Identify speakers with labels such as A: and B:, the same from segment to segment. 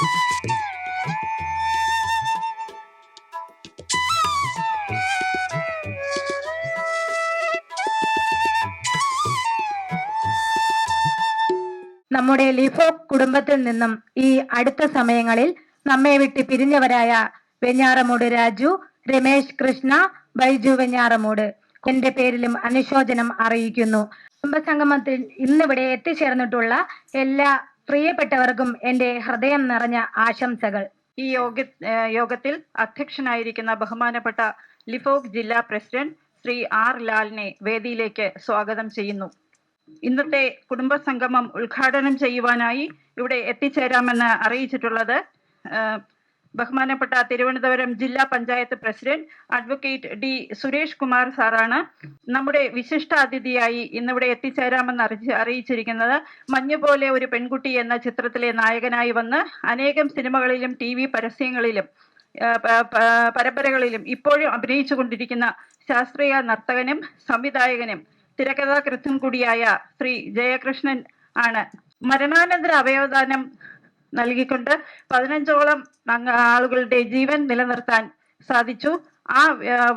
A: നമ്മുടെ ലിഫോക് കുടുംബത്തിൽ നിന്നും ഈ അടുത്ത സമയങ്ങളിൽ നമ്മെ വിട്ട് പിരിഞ്ഞവരായ വെഞ്ഞാറമൂട് രാജു, രമേശ് കൃഷ്ണ, ബൈജു വെഞ്ഞാറമൂട് എന്റെ പേരിലും അനുശോചനം അറിയിക്കുന്നു. കുടുംബസംഗമത്തിൽ ഇന്നിവിടെ എത്തിച്ചേർന്നിട്ടുള്ള എല്ലാ പ്രിയപ്പെട്ടവർക്കും എന്റെ ഹൃദയം നിറഞ്ഞ ആശംസകൾ.
B: ഈ യോഗത്തിൽ അധ്യക്ഷനായിരിക്കുന്ന ബഹുമാനപ്പെട്ട ലിഫോക് ജില്ലാ പ്രസിഡന്റ് ശ്രീ ആർ ലാലിനെ വേദിയിലേക്ക് സ്വാഗതം ചെയ്യുന്നു. ഇന്നത്തെ കുടുംബസംഗമം ഉദ്ഘാടനം ചെയ്യുവാനായി ഇവിടെ എത്തിച്ചേരാമെന്ന് അറിയിച്ചിട്ടുള്ളത് ബഹുമാനപ്പെട്ട തിരുവനന്തപുരം ജില്ലാ panchayat president advocate D Suresh Kumar സാറാണ്. നമ്മുടെ വിശിഷ്ടാതിഥിയായി ഇന്നിവിടെ എത്തിച്ചേരാമെന്ന് അറിയിച്ചിരിക്കുന്നത് മഞ്ഞുപോലെ ഒരു പെൺകുട്ടി എന്ന ചിത്രത്തിലെ നായകനായി വന്ന് അനേകം സിനിമകളിലും TV പരസ്യങ്ങളിലും പരമ്പരകളിലും ഇപ്പോഴും അഭിനയിച്ചു കൊണ്ടിരിക്കുന്ന ശാസ്ത്രീയ നർത്തകനും സംവിധായകനും തിരക്കഥാകൃത്തും കൂടിയായ ശ്രീ ജയകൃഷ്ണൻ ആണ്. മരണാനന്തര അവയവദാനം നൽകിക്കൊണ്ട് 15ഓളം ആളുകളുടെ ജീവൻ നിലനിർത്താൻ സാധിച്ചു. ആ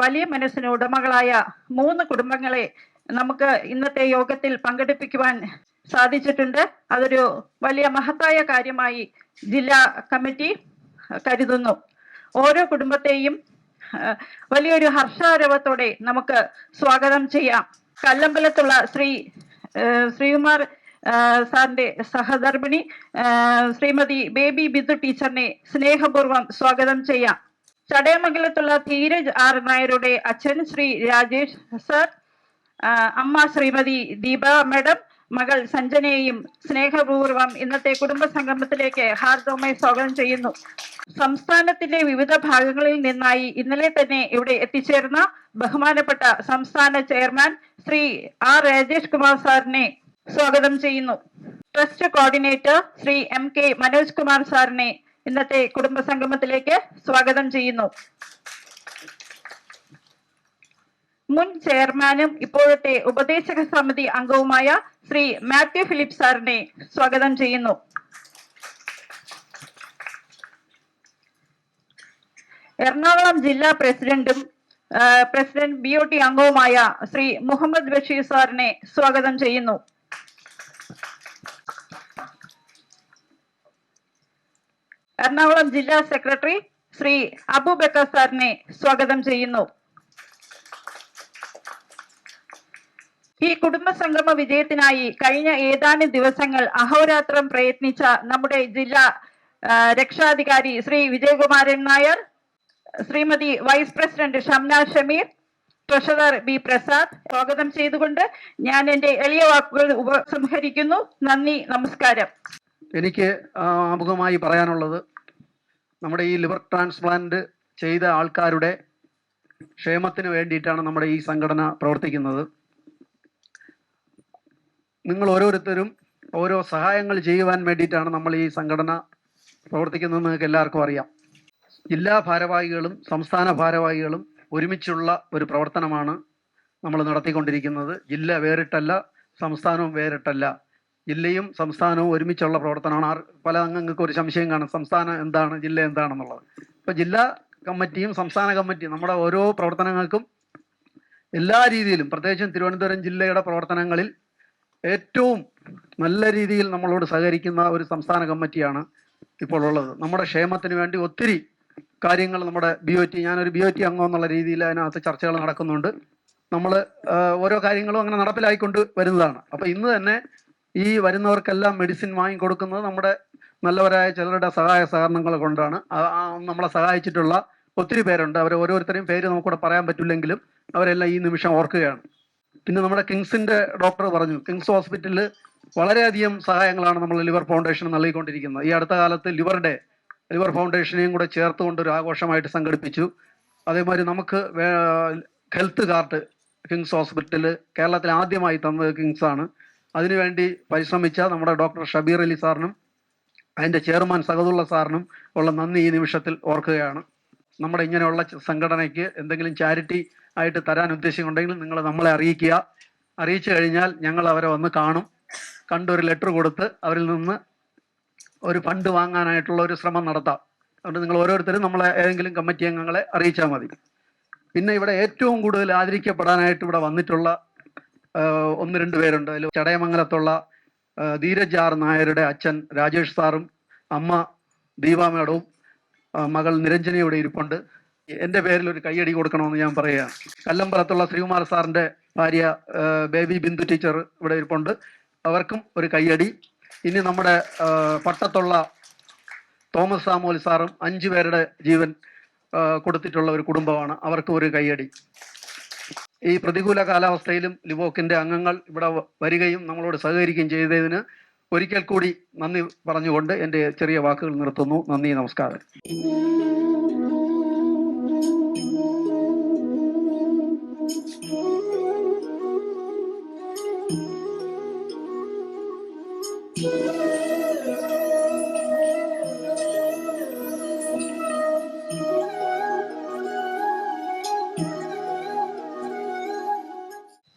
B: വലിയ മനസ്സിന് ഉടമകളായ 3 കുടുംബങ്ങളെ നമുക്ക് ഇന്നത്തെ യോഗത്തിൽ പങ്കെടുപ്പിക്കുവാൻ സാധിച്ചിട്ടുണ്ട്. അതൊരു വലിയ മഹത്തായ കാര്യമായി ജില്ലാ കമ്മിറ്റി കരുതുന്നു. ഓരോ കുടുംബത്തെയും വലിയൊരു ഹർഷാരവത്തോടെ നമുക്ക് സ്വാഗതം ചെയ്യാം. കല്ലമ്പലത്തുള്ള ശ്രീകുമാർ സാറിന്റെ സഹധർമ്മിണി ശ്രീമതി ബേബി ബിന്ദു ടീച്ചറിനെ സ്നേഹപൂർവ്വം സ്വാഗതം ചെയ്യാം. ചടയമംഗലത്തുള്ള ധീരജ് ആർ നായരുടെ അച്ഛൻ ശ്രീ രാജേഷ് സർ, അമ്മ ശ്രീമതി ദീപ മാഡം, മകൾ സഞ്ജനയെയും സ്നേഹപൂർവ്വം ഇന്നത്തെ കുടുംബസംഗമത്തിലേക്ക് ഹാർദവമായി സ്വാഗതം ചെയ്യുന്നു. സംസ്ഥാനത്തിന്റെ വിവിധ ഭാഗങ്ങളിൽ നിന്നായി ഇന്നലെ തന്നെ ഇവിടെ എത്തിച്ചേർന്ന ബഹുമാനപ്പെട്ട സംസ്ഥാന ചെയർമാൻ ശ്രീ ആർ രാജേഷ് കുമാർ സാറിനെ സ്വാഗതം ചെയ്യുന്നു. Trust coordinator Shri MK Manoj Kumar സാറിനെ ഇന്നത്തെ കുടുംബസംഗമത്തിലേക്ക് സ്വാഗതം ചെയ്യുന്നു. മുൻ ചെയർമാനും ഇപ്പോഴത്തെ ഉപദേശക സമിതി അംഗവുമായ ശ്രീ മാത്യു ഫിലിപ്പ് സാറിനെ സ്വാഗതം ചെയ്യുന്നു. എറണാകുളം ജില്ലാ പ്രസിഡന്റ് BOT അംഗവുമായ ശ്രീ മുഹമ്മദ് ബഷീർ സാറിനെ സ്വാഗതം ചെയ്യുന്നു. എറണാകുളം ജില്ലാ സെക്രട്ടറി ശ്രീ അബൂബക്കർ സാറിനെ സ്വാഗതം ചെയ്യുന്നു. ഈ കുടുംബസംഗമ വിജയത്തിനായി കഴിഞ്ഞ ഏതാനും ദിവസങ്ങൾ അഹോരാത്രം പ്രയത്നിച്ച നമ്മുടെ ജില്ലാ രക്ഷാധികാരി Shri Vijayakumaran Nair, Shrimati vice president Shamna Shameer, treasurer B Prasad സ്വാഗതം ചെയ്തുകൊണ്ട് ഞാൻ എൻ്റെ എളിയ വാക്കുകൾ ഉപസംഹരിക്കുന്നു. നന്ദി, നമസ്കാരം.
C: എനിക്ക് ആമുഖമായി പറയാനുള്ളത്, നമ്മുടെ ഈ ലിവർ ട്രാൻസ്പ്ലാന്റ് ചെയ്ത ആൾക്കാരുടെ ക്ഷേമത്തിന് വേണ്ടിയിട്ടാണ് നമ്മുടെ ഈ സംഘടന പ്രവർത്തിക്കുന്നത്. നിങ്ങൾ ഓരോരുത്തരും ഓരോ സഹായങ്ങൾ ചെയ്യുവാൻ വേണ്ടിയിട്ടാണ് നമ്മൾ ഈ സംഘടന പ്രവർത്തിക്കുന്നതെന്ന് നിങ്ങൾക്ക് എല്ലാവർക്കും അറിയാം. ജില്ലാ ഭാരവാഹികളും സംസ്ഥാന ഭാരവാഹികളും ഒരുമിച്ചുള്ള ഒരു പ്രവർത്തനമാണ് നമ്മൾ നടത്തിക്കൊണ്ടിരിക്കുന്നത്. ജില്ല വേറിട്ടല്ല, സംസ്ഥാനവും വേറിട്ടല്ല. ജില്ലയും സംസ്ഥാനവും ഒരുമിച്ചുള്ള പ്രവർത്തനമാണ്. പല അംഗങ്ങൾക്ക് ഒരു സംശയം കാണും, സംസ്ഥാനം എന്താണ് ജില്ല എന്താണെന്നുള്ളത്. ഇപ്പോൾ ജില്ലാ കമ്മിറ്റിയും സംസ്ഥാന കമ്മിറ്റിയും നമ്മുടെ ഓരോ പ്രവർത്തനങ്ങൾക്കും എല്ലാ രീതിയിലും, പ്രത്യേകിച്ചും തിരുവനന്തപുരം ജില്ലയുടെ പ്രവർത്തനങ്ങളിൽ ഏറ്റവും നല്ല രീതിയിൽ നമ്മളോട് സഹകരിക്കുന്ന ഒരു സംസ്ഥാന കമ്മിറ്റിയാണ് ഇപ്പോൾ ഉള്ളത്. നമ്മുടെ ക്ഷേമത്തിന് വേണ്ടി ഒത്തിരി കാര്യങ്ങൾ നമ്മുടെ BOT, ഞാനൊരു BOT അംഗം എന്നുള്ള രീതിയിൽ അതിനകത്ത് ചർച്ചകൾ നടക്കുന്നുണ്ട്. നമ്മൾ ഓരോ കാര്യങ്ങളും അങ്ങനെ നടപ്പിലായിക്കൊണ്ട് വരുന്നതാണ്. അപ്പോൾ ഇന്ന് തന്നെ ഈ വരുന്നവർക്കെല്ലാം മെഡിസിൻ വാങ്ങിക്കൊടുക്കുന്നത് നമ്മുടെ നല്ലവരായ ചിലരുടെ സഹായ സഹകരണങ്ങൾ കൊണ്ടാണ്. നമ്മളെ സഹായിച്ചിട്ടുള്ള ഒത്തിരി പേരുണ്ട്. അവർ ഓരോരുത്തരെയും പേര് നമുക്കിവിടെ പറയാൻ പറ്റില്ലെങ്കിലും അവരെല്ലാം ഈ നിമിഷം ഓർക്കുകയാണ്. പിന്നെ നമ്മുടെ കിങ്സിൻ്റെ ഡോക്ടർ പറഞ്ഞു, കിങ്സ് ഹോസ്പിറ്റലിൽ വളരെയധികം സഹായങ്ങളാണ് നമ്മൾ ലിവർ ഫൗണ്ടേഷൻ നൽകിക്കൊണ്ടിരിക്കുന്നത്. ഈ അടുത്ത കാലത്ത് ലിവർ ഫൗണ്ടേഷനെയും കൂടെ ചേർത്തുകൊണ്ടൊരു ആഘോഷമായിട്ട് സംഘടിപ്പിച്ചു. അതേമാതിരി നമുക്ക് ഹെൽത്ത് കാർഡ് കിങ്സ് ഹോസ്പിറ്റൽ കേരളത്തിൽ ആദ്യമായി തന്നത് കിങ്സാണ്. അതിനുവേണ്ടി പരിശ്രമിച്ച നമ്മുടെ ഡോക്ടർ ഷബീർ അലി സാറിനും അതിൻ്റെ ചെയർമാൻ സഹദുള്ള സാറിനും ഉള്ള നന്ദി ഈ നിമിഷത്തിൽ ഓർക്കുകയാണ്. നമ്മുടെ ഇങ്ങനെയുള്ള സംഘടനയ്ക്ക് എന്തെങ്കിലും ചാരിറ്റി ആയിട്ട് തരാൻ ഉദ്ദേശിക്കുന്നുണ്ടെങ്കിൽ നിങ്ങൾ നമ്മളെ അറിയിച്ചു കഴിഞ്ഞാൽ ഞങ്ങൾ അവരെ വന്ന് കാണും. കണ്ടൊരു ലെറ്റർ കൊടുത്ത് അവരിൽ നിന്ന് ഒരു ഫണ്ട് വാങ്ങാനായിട്ടുള്ള ഒരു ശ്രമം നടത്താം. അതുകൊണ്ട് നിങ്ങൾ ഓരോരുത്തരും നമ്മളെ ഏതെങ്കിലും കമ്മിറ്റി അംഗങ്ങളെ അറിയിച്ചാൽ മതി. പിന്നെ ഇവിടെ ഏറ്റവും കൂടുതൽ ആദരിക്കപ്പെടാനായിട്ട് ഇവിടെ വന്നിട്ടുള്ള ഒന്ന് രണ്ട് പേരുണ്ട്. അതിൽ ചടയമംഗലത്തുള്ള ധീരജ് ആർ നായരുടെ അച്ഛൻ രാജേഷ് സാറും അമ്മ ദീപ മേഡവും മകൾ നിരഞ്ജന ഇവിടെ ഇരിപ്പുണ്ട്. എൻ്റെ പേരിൽ ഒരു കയ്യടി കൊടുക്കണമെന്ന് ഞാൻ പറയുകയാണ്. കല്ലമ്പലത്തുള്ള ശ്രീകുമാർ സാറിൻ്റെ ഭാര്യ ബേബി ബിന്ദു ടീച്ചർ ഇവിടെ ഇരിപ്പുണ്ട്, അവർക്കും ഒരു കയ്യടി. ഇനി നമ്മുടെ പട്ടത്തുള്ള തോമസ് സാമുവൽ സാറും 5 പേരുടെ ജീവൻ കൊടുത്തിട്ടുള്ള ഒരു കുടുംബമാണ്, അവർക്കും ഒരു കയ്യടി. ഈ പ്രതികൂല കാലാവസ്ഥയിലും ലിവോക്കിൻ്റെ അംഗങ്ങൾ ഇവിടെ വരികയും നമ്മളോട് സഹകരിക്കുകയും ചെയ്തതിന് ഒരിക്കൽ കൂടി നന്ദി പറഞ്ഞുകൊണ്ട് എൻ്റെ ചെറിയ വാക്കുകൾ നിർത്തുന്നു. നന്ദി, നമസ്കാരം.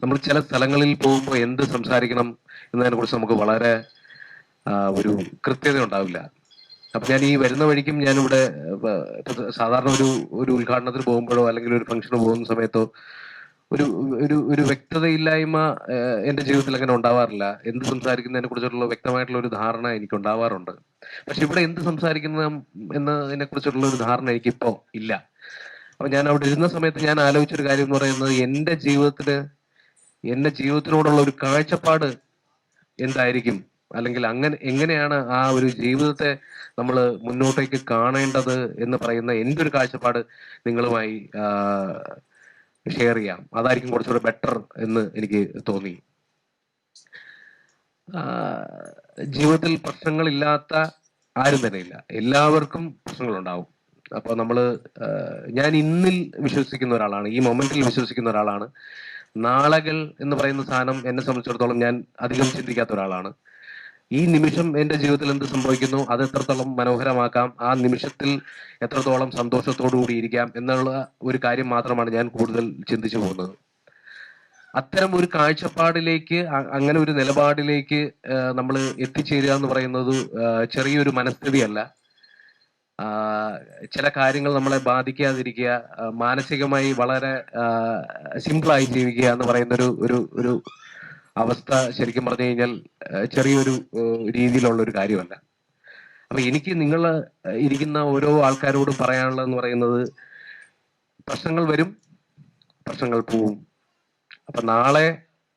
D: നമ്മൾ ചില സ്ഥലങ്ങളിൽ പോകുമ്പോൾ എന്ത് സംസാരിക്കണം എന്നതിനെ കുറിച്ച് നമുക്ക് വളരെ ഒരു കൃത്യത ഉണ്ടാവില്ല. അപ്പൊ ഞാൻ ഈ വരുന്ന വഴിക്കും ഞാനിവിടെ സാധാരണ ഒരു ഉദ്ഘാടനത്തിന് പോകുമ്പോഴോ അല്ലെങ്കിൽ ഒരു ഫംഗ്ഷന് പോകുന്ന സമയത്തോ ഒരു ഒരു ഒരു വ്യക്തതയില്ലായ്മ എന്റെ ജീവിതത്തിൽ അങ്ങനെ ഉണ്ടാവാറില്ല. എന്ത് സംസാരിക്കുന്നതിനെ കുറിച്ചുള്ള വ്യക്തമായിട്ടുള്ള ഒരു ധാരണ എനിക്ക് ഉണ്ടാവാറുണ്ട്. പക്ഷെ ഇവിടെ എന്ത് സംസാരിക്കുന്ന എന്നതിനെ കുറിച്ചുള്ള ഒരു ധാരണ എനിക്കിപ്പോ ഇല്ല. അപ്പൊ ഞാൻ അവിടെ ഇരുന്ന സമയത്ത് ഞാൻ ആലോചിച്ചൊരു കാര്യം എന്ന് പറയുന്നത്, എന്റെ ജീവിതത്തിനോടുള്ള ഒരു കാഴ്ചപ്പാട് എന്തായിരിക്കും, അല്ലെങ്കിൽ എങ്ങനെയാണ് ആ ഒരു ജീവിതത്തെ നമ്മൾ മുന്നോട്ടേക്ക് കാണേണ്ടത് എന്ന് പറയുന്ന എൻ്റെ ഒരു കാഴ്ചപ്പാട് നിങ്ങളുമായി ഷെയർ ചെയ്യാം. അതായിരിക്കും കുറച്ചുകൂടെ ബെറ്റർ എന്ന് എനിക്ക് തോന്നി. ജീവിതത്തിൽ പ്രശ്നങ്ങളില്ലാത്ത ആരും തന്നെ ഇല്ല, എല്ലാവർക്കും പ്രശ്നങ്ങളുണ്ടാവും. അപ്പൊ ഞാൻ ഇന്നിൽ വിശ്വസിക്കുന്ന ഒരാളാണ്, ഈ മൊമെന്റിൽ വിശ്വസിക്കുന്ന ഒരാളാണ്. നാളകൾ എന്ന് പറയുന്ന സാധനം എന്നെ സംബന്ധിച്ചിടത്തോളം ഞാൻ അധികം ചിന്തിക്കാത്ത ഒരാളാണ്. ഈ നിമിഷം എന്റെ ജീവിതത്തിൽ എന്ത് സംഭവിക്കുന്നു അത് എത്രത്തോളം മനോഹരമാക്കാം, ആ നിമിഷത്തിൽ എത്രത്തോളം സന്തോഷത്തോടുകൂടി ഇരിക്കാം എന്നുള്ള ഒരു കാര്യം മാത്രമാണ് ഞാൻ കൂടുതൽ ചിന്തിച്ചു പോകുന്നത്. അത്തരം ഒരു കാഴ്ചപ്പാടിലേക്ക്, അങ്ങനെ ഒരു നിലപാടിലേക്ക് നമ്മൾ എത്തിച്ചേരുക എന്ന് പറയുന്നത് ചെറിയൊരു മനസ്ഥിതിയല്ല. ചില കാര്യങ്ങൾ നമ്മളെ ബാധിക്കാതിരിക്കുക, മാനസികമായി വളരെ സിമ്പിളായി ജീവിക്കുക എന്ന് പറയുന്ന ഒരു അവസ്ഥ ശരിക്കും പറഞ്ഞു കഴിഞ്ഞാൽ ചെറിയൊരു രീതിയിലുള്ള ഒരു കാര്യമല്ല. അപ്പൊ എനിക്ക് നിങ്ങൾ ഇരിക്കുന്ന ഓരോ ആൾക്കാരോടും പറയാനുള്ളതെന്ന് പറയുന്നത്, പ്രശ്നങ്ങൾ വരും, പ്രശ്നങ്ങൾ പോവും. അപ്പൊ നാളെ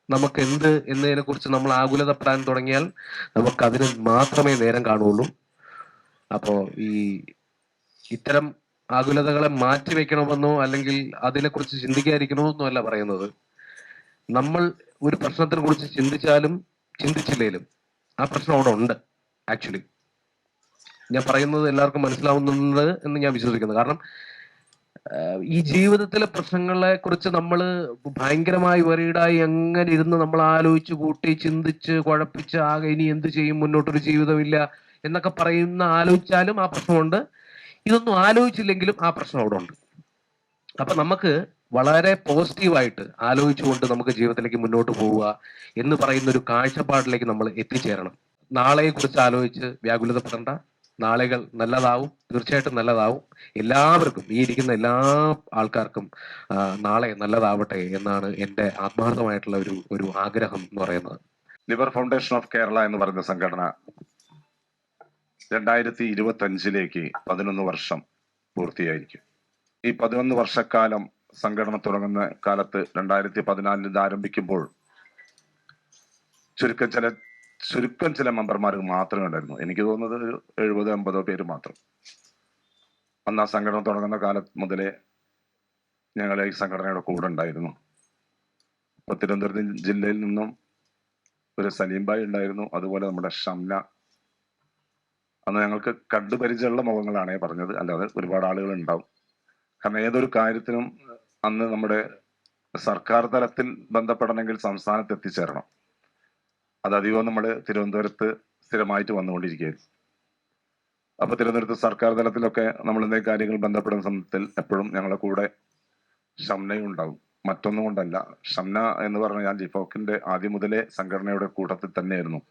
D: നമുക്ക് എന്ത് എന്നതിനെ കുറിച്ച് നമ്മൾ ആകുലതപ്പെടാൻ തുടങ്ങിയാൽ നമുക്ക് അതിന് മാത്രമേ നേരം കാണുള്ളൂ. അപ്പോ ഇത്തരം ആകുലതകളെ മാറ്റി വെക്കണമെന്നോ അല്ലെങ്കിൽ അതിനെക്കുറിച്ച് ചിന്തിക്കാതിരിക്കണമെന്നോ അല്ല പറയുന്നത്. നമ്മൾ ഒരു പ്രശ്നത്തിനെ കുറിച്ച് ചിന്തിച്ചാലും ചിന്തിച്ചില്ലേലും ആ പ്രശ്നം അവിടെ ഉണ്ട്. ആക്ച്വലി ഞാൻ പറയുന്നത് എല്ലാവർക്കും മനസ്സിലാവുന്നുണ്ട് എന്ന് ഞാൻ വിശ്വസിക്കുന്നു. കാരണം ഈ ജീവിതത്തിലെ പ്രശ്നങ്ങളെ കുറിച്ച് നമ്മൾ ഭയങ്കരമായി വറീഡായി അങ്ങനെ ഇരുന്ന് നമ്മൾ ആലോചിച്ച് കൂട്ടി ചിന്തിച്ച് കുഴപ്പിച്ച് ആകെ ഇനി എന്ത് ചെയ്യും, മുന്നോട്ടൊരു ജീവിതമില്ല എന്നൊക്കെ ആലോചിച്ചാലും ആ പ്രശ്നമുണ്ട്. ഇതൊന്നും ആലോചിച്ചില്ലെങ്കിലും ആ പ്രശ്നം അവിടെ ഉണ്ട്. അപ്പൊ നമുക്ക് വളരെ പോസിറ്റീവായിട്ട് ആലോചിച്ചുകൊണ്ട് നമുക്ക് ജീവിതത്തിലേക്ക് മുന്നോട്ട് പോവുക എന്ന് പറയുന്ന ഒരു കാഴ്ചപ്പാടിലേക്ക് നമ്മൾ എത്തിച്ചേരണം. നാളെയെ കുറിച്ച് ആലോചിച്ച് വ്യാകുലതപ്പെടേണ്ട. നാളുകൾ നല്ലതാവും, തീർച്ചയായിട്ടും നല്ലതാവും. എല്ലാവർക്കും, ഈ ഇരിക്കുന്ന എല്ലാ ആൾക്കാർക്കും നാളെ നല്ലതാവട്ടെ എന്നാണ് എൻ്റെ ആത്മാർത്ഥമായിട്ടുള്ള ഒരു ആഗ്രഹം എന്ന് പറയുന്നത്.
E: ലിവർ ഫൗണ്ടേഷൻ ഓഫ് കേരള എന്ന് പറയുന്ന സംഘടന 2025 11 വർഷം പൂർത്തിയായിരിക്കും. ഈ 11 വർഷക്കാലം സംഘടന തുടങ്ങുന്ന കാലത്ത് 2014 ഇത് ആരംഭിക്കുമ്പോൾ ചുരുക്കം ചില മെമ്പർമാർക്ക് മാത്രമേ ഉണ്ടായിരുന്നു. എനിക്ക് തോന്നുന്നത് ഒരു 70-80 പേര് മാത്രം. അന്ന് ആ സംഘടന തുടങ്ങുന്ന കാലത്ത് മുതലേ ഞങ്ങൾ ഈ സംഘടനയുടെ കൂടെ ഉണ്ടായിരുന്നു. ഇപ്പൊ തിരുവനന്തപുരം ജില്ലയിൽ നിന്നും ഒരു സലീം ഭായ് ഉണ്ടായിരുന്നു, അതുപോലെ നമ്മുടെ ഷംന. അന്ന് ഞങ്ങൾക്ക് കണ്ടുപരിചയമുള്ള മുഖങ്ങളാണേ പറഞ്ഞത്, അല്ലാതെ ഒരുപാട് ആളുകൾ ഉണ്ടാവും. കാരണം ഏതൊരു കാര്യത്തിനും അന്ന് നമ്മുടെ സർക്കാർ തലത്തിൽ ബന്ധപ്പെടണമെങ്കിൽ സംസ്ഥാനത്ത് എത്തിച്ചേരണം. അത് അധികവും നമ്മൾ തിരുവനന്തപുരത്ത് സ്ഥിരമായിട്ട് വന്നുകൊണ്ടിരിക്കുകയായിരുന്നു. അപ്പൊ തിരുവനന്തപുരത്ത് സർക്കാർ തലത്തിലൊക്കെ നമ്മൾ എന്തെങ്കിലും കാര്യങ്ങൾ ബന്ധപ്പെടുന്ന സമയത്തിൽ എപ്പോഴും ഞങ്ങളുടെ കൂടെ ഷംനയും ഉണ്ടാവും. മറ്റൊന്നും കൊണ്ടല്ല, ഷംന എന്ന് പറഞ്ഞാൽ ഞാൻ ലിഫോക്കിന്റെ ആദ്യം മുതലേ സംഘടനയുടെ കൂട്ടത്തിൽ തന്നെയായിരുന്നു.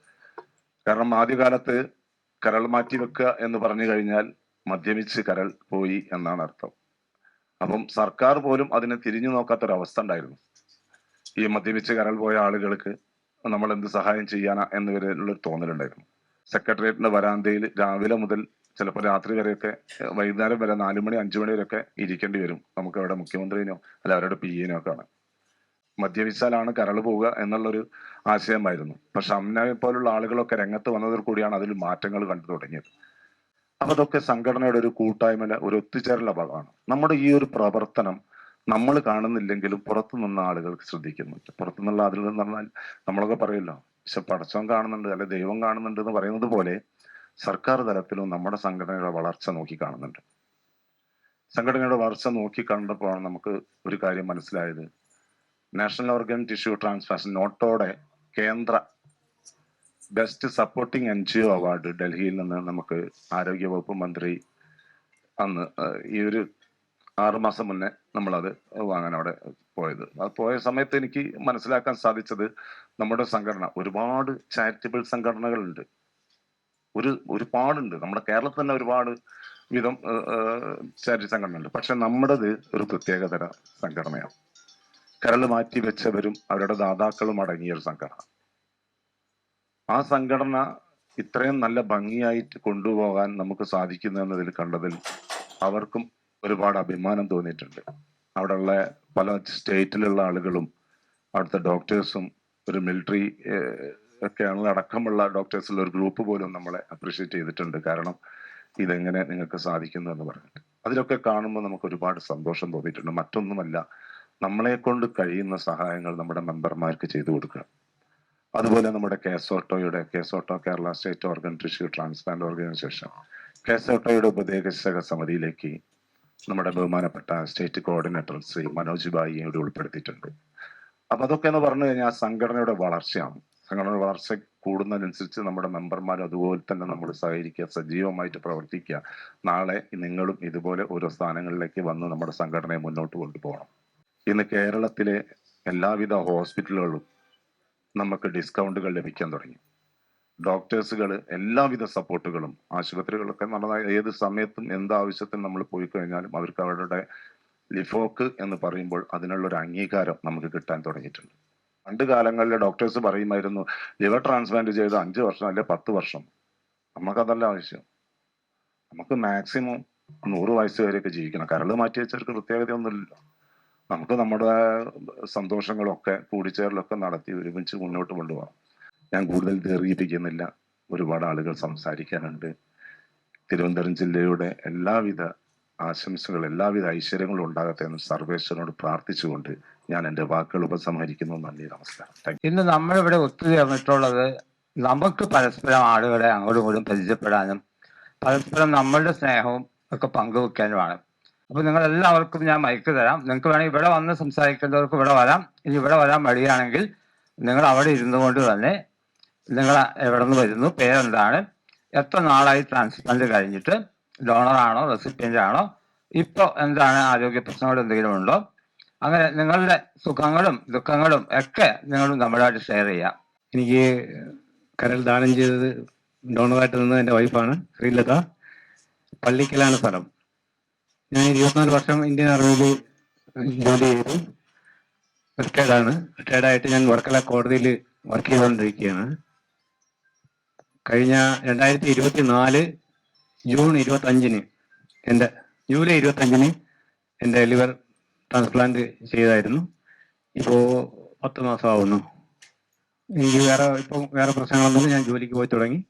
E: കാരണം ആദ്യകാലത്ത് കരൾ മാറ്റി വെക്കുക എന്ന് പറഞ്ഞു കഴിഞ്ഞാൽ മദ്യപിച്ച് കരൾ പോയി എന്നാണ് അർത്ഥം. അപ്പം സർക്കാർ പോലും അതിനെ തിരിഞ്ഞു നോക്കാത്തൊരവസ്ഥ ഉണ്ടായിരുന്നു. ഈ മദ്യപിച്ച് കരൾ പോയ ആളുകൾക്ക് നമ്മൾ എന്ത് സഹായം ചെയ്യാനാ എന്നുവരെയുള്ളൊരു തോന്നലുണ്ടായിരുന്നു. സെക്രട്ടേറിയറ്റിന്റെ വരാന്തയിൽ രാവിലെ മുതൽ ചിലപ്പോൾ രാത്രി വരെയൊക്കെ, വൈകുന്നേരം വരെ 4 മണി 5 മണി വരെയൊക്കെ ഇരിക്കേണ്ടി വരും. നമുക്ക് അവിടെ മുഖ്യമന്ത്രിനോ അല്ല അവരുടെ PA-നോ കാണാൻ. മദ്യപിച്ചാലാണ് കരൾ പോവുക എന്നുള്ളൊരു ആശയമായിരുന്നു. പക്ഷെ അമ്നയെ പോലുള്ള ആളുകളൊക്കെ രംഗത്ത് വന്നതോടു കൂടിയാണ് അതിൽ മാറ്റങ്ങൾ കണ്ടു തുടങ്ങിയത്. അപ്പൊ അതൊക്കെ സംഘടനയുടെ ഒരു കൂട്ടായ്മ, ഒരു ഒത്തുചേരല ഭാഗമാണ്. നമ്മുടെ ഈ ഒരു പ്രവർത്തനം നമ്മൾ കാണുന്നില്ലെങ്കിലും പുറത്തു നിന്ന ആളുകൾക്ക് ശ്രദ്ധിക്കുന്നുണ്ട്. പുറത്തുനിന്നുള്ള ആളുകൾ എന്ന് പറഞ്ഞാൽ നമ്മളൊക്കെ പറയുമല്ലോ, പക്ഷെ പടച്ചവൻ കാണുന്നുണ്ട് അല്ലെ ദൈവം കാണുന്നുണ്ട് എന്ന് പറയുന്നത് പോലെ സർക്കാർ തലത്തിലും നമ്മുടെ സംഘടനയുടെ വളർച്ച നോക്കി കാണുന്നുണ്ട്. സംഘടനയുടെ വളർച്ച നോക്കി കണ്ടപ്പോഴാണ് നമുക്ക് ഒരു കാര്യം മനസ്സിലായത്. നാഷണൽ ഓർഗൻ ടിഷ്യൂ ട്രാൻസ്പ്ലാന്റേഷൻ നോട്ടോടെ കേന്ദ്ര ബെസ്റ്റ് സപ്പോർട്ടിംഗ് NGO അവാർഡ് ഡൽഹിയിൽ നിന്ന് നമുക്ക് ആരോഗ്യവകുപ്പ് മന്ത്രി അന്ന് ഈ ഒരു 6 മാസം മുന്നേ നമ്മളത് വാങ്ങാൻ അവിടെ പോയത്. അത് പോയ സമയത്ത് എനിക്ക് മനസ്സിലാക്കാൻ സാധിച്ചത്, നമ്മുടെ സംഘടന ഒരുപാട് ചാരിറ്റബിൾ സംഘടനകളുണ്ട്, ഒരുപാടുണ്ട്. നമ്മുടെ കേരളത്തിൽ തന്നെ ഒരുപാട് വിധം ചാരിറ്റി സംഘടന ഉണ്ട്. പക്ഷെ നമ്മുടേത് ഒരു പ്രത്യേകതര സംഘടനയാണ്. കരൾ മാറ്റി വെച്ചവരും അവരുടെ ദാതാക്കളും അടങ്ങിയ ഒരു സംഘടന. ആ സംഘടന ഇത്രയും നല്ല ഭംഗിയായിട്ട് കൊണ്ടുപോകാൻ നമുക്ക് സാധിക്കുന്നു എന്നതിൽ കണ്ടതിൽ അവർക്കും ഒരുപാട് അഭിമാനം തോന്നിയിട്ടുണ്ട്. അവിടെയുള്ള പല സ്റ്റേറ്റിലുള്ള ആളുകളും അവിടുത്തെ ഡോക്ടേഴ്സും ഒരു മിലിറ്ററി ഒക്കെയാണല്ലോ അടക്കമുള്ള ഡോക്ടേഴ്സുള്ള ഒരു ഗ്രൂപ്പ് പോലും നമ്മളെ അപ്രീഷിയേറ്റ് ചെയ്തിട്ടുണ്ട്. കാരണം ഇതെങ്ങനെ നിങ്ങൾക്ക് സാധിക്കുന്നു എന്ന് പറഞ്ഞിട്ട് അതിലൊക്കെ കാണുമ്പോൾ നമുക്ക് ഒരുപാട് സന്തോഷം തോന്നിയിട്ടുണ്ട്. മറ്റൊന്നുമല്ല, നമ്മളെ കൊണ്ട് കഴിയുന്ന സഹായങ്ങൾ നമ്മുടെ മെമ്പർമാർക്ക് ചെയ്തു കൊടുക്കുക. അതുപോലെ നമ്മുടെ കേസോട്ടോയുടെ Kerala state organ tissue transplant organisation കേസോട്ടോയുടെ ഉപദേശക സമിതിയിലേക്ക് നമ്മുടെ ബഹുമാനപ്പെട്ട സ്റ്റേറ്റ് കോർഡിനേറ്റർ ശ്രീ മനോജ് ഭായിയെ ഇവിടെ ഉൾപ്പെടുത്തിയിട്ടുണ്ട്. അപ്പൊ അതൊക്കെ എന്ന് പറഞ്ഞു കഴിഞ്ഞാൽ സംഘടനയുടെ വളർച്ചയാണ്. സംഘടനയുടെ വളർച്ച കൂടുന്നതിനനുസരിച്ച് നമ്മുടെ മെമ്പർമാർ അതുപോലെ തന്നെ നമ്മൾ സഹകരിക്കുക, സജീവമായിട്ട് പ്രവർത്തിക്കുക. നാളെ നിങ്ങളും ഇതുപോലെ ഓരോ സ്ഥാനങ്ങളിലേക്ക് വന്ന് നമ്മുടെ സംഘടനയെ മുന്നോട്ട് കൊണ്ടുപോകണം. ഇന്ന് കേരളത്തിലെ എല്ലാവിധ ഹോസ്പിറ്റലുകളും നമുക്ക് ഡിസ്കൗണ്ടുകൾ ലഭിക്കാൻ തുടങ്ങി. ഡോക്ടേഴ്സുകൾ എല്ലാവിധ സപ്പോർട്ടുകളും, ആശുപത്രികളൊക്കെ നടന്ന ഏത് സമയത്തും എന്താവശ്യത്തിനും നമ്മൾ പോയി കഴിഞ്ഞാലും അവർക്ക് അവരുടെ ലിഫോക്ക് എന്ന് പറയുമ്പോൾ അതിനുള്ളൊരു അംഗീകാരം നമുക്ക് കിട്ടാൻ തുടങ്ങിയിട്ടുണ്ട്. പണ്ട് കാലങ്ങളിലെ ഡോക്ടേഴ്സ് പറയുമായിരുന്നു, ലിവർ ട്രാൻസ്പ്ലാന്റ് ചെയ്ത് 5 വർഷം അല്ലെ 10 വർഷം. നമുക്കതല്ല ആവശ്യം. നമുക്ക് മാക്സിമം 100 വയസ്സ് വരെയൊക്കെ ജീവിക്കണം. കരൾ മാറ്റി വെച്ചവർക്ക് പ്രത്യേകതയൊന്നുമില്ലല്ലോ. നമുക്ക് നമ്മുടെ സന്തോഷങ്ങളൊക്കെ കൂടിച്ചേരലൊക്കെ നടത്തി ഒരുമിച്ച് മുന്നോട്ട് കൊണ്ടുപോകാം. ഞാൻ കൂടുതൽ ദീർഘിപ്പിക്കുന്നില്ല. ഒരുപാട് ആളുകൾ സംസാരിക്കാനുണ്ട്. തിരുവനന്തപുരം ജില്ലയുടെ എല്ലാവിധ ആശംസകൾ, എല്ലാവിധ ഐശ്വര്യങ്ങളും ഉണ്ടാകട്ടെ എന്ന് സർവേശ്വരനോട് പ്രാർത്ഥിച്ചുകൊണ്ട് ഞാൻ എൻ്റെ വാക്കുകൾ ഉപസംഹരിക്കുന്നു. നന്ദി, നമസ്കാരം.
F: ഇന്ന് നമ്മളിവിടെ ഒത്തുചേർന്നിട്ടുള്ളത് നമുക്ക് പരസ്പരം ആളുകളെ അങ്ങോട്ടും ഇങ്ങോട്ടും പരിചയപ്പെടാനും പരസ്പരം നമ്മളുടെ സ്നേഹവും ഒക്കെ പങ്കുവെക്കാനുമാണ്. അപ്പൊ നിങ്ങൾ എല്ലാവർക്കും ഞാൻ മൈക്ക് തരാം. നിങ്ങൾക്ക് വേണമെങ്കിൽ ഇവിടെ വന്ന് സംസാരിക്കേണ്ടവർക്ക് ഇവിടെ വരാം. ഇനി ഇവിടെ വരാൻ മടിയാണെങ്കിൽ നിങ്ങൾ അവിടെ ഇരുന്നു കൊണ്ട് തന്നെ നിങ്ങൾ എവിടെ നിന്ന് വരുന്നു, പേരെന്താണ്, എത്ര നാളായി ട്രാൻസ്പ്ലാന്റ് കഴിഞ്ഞിട്ട്, ഡോണറാണോ റെസിപ്പിയൻ്റ് ആണോ, ഇപ്പോൾ എന്താണ് ആരോഗ്യ പ്രശ്നങ്ങൾ എന്തെങ്കിലും ഉണ്ടോ, അങ്ങനെ നിങ്ങളുടെ സുഖങ്ങളും ദുഃഖങ്ങളും ഒക്കെ നിങ്ങൾ നമ്മളുമായിട്ട് ഷെയർ ചെയ്യാം.
G: എനിക്ക് കരൾ ദാനം ചെയ്തത് ഡോണറായിട്ട് നിന്നത് എൻ്റെ വൈഫാണ് ശ്രീലത. പള്ളിക്കലാണ് സ്ഥലം. ഞാൻ 24 വർഷം ഇന്ത്യൻ ആർമിയിൽ ജോലി ചെയ്തു. റിട്ടയർഡായിട്ട് ഞാൻ വർക്കല കോടതിയിൽ വർക്ക് ചെയ്തുകൊണ്ടിരിക്കുകയാണ്. കഴിഞ്ഞ 2024 ജൂൺ 25-ന് ജൂലൈ 25-ന് എൻ്റെ ലിവർ ട്രാൻസ്പ്ലാന്റ് ചെയ്തായിരുന്നു. ഇപ്പോൾ 10 മാസമാവുന്നു. എനിക്ക് വേറെ പ്രശ്നങ്ങളൊന്നുമില്ല. ഞാൻ ജോലിക്ക് പോയി തുടങ്ങി.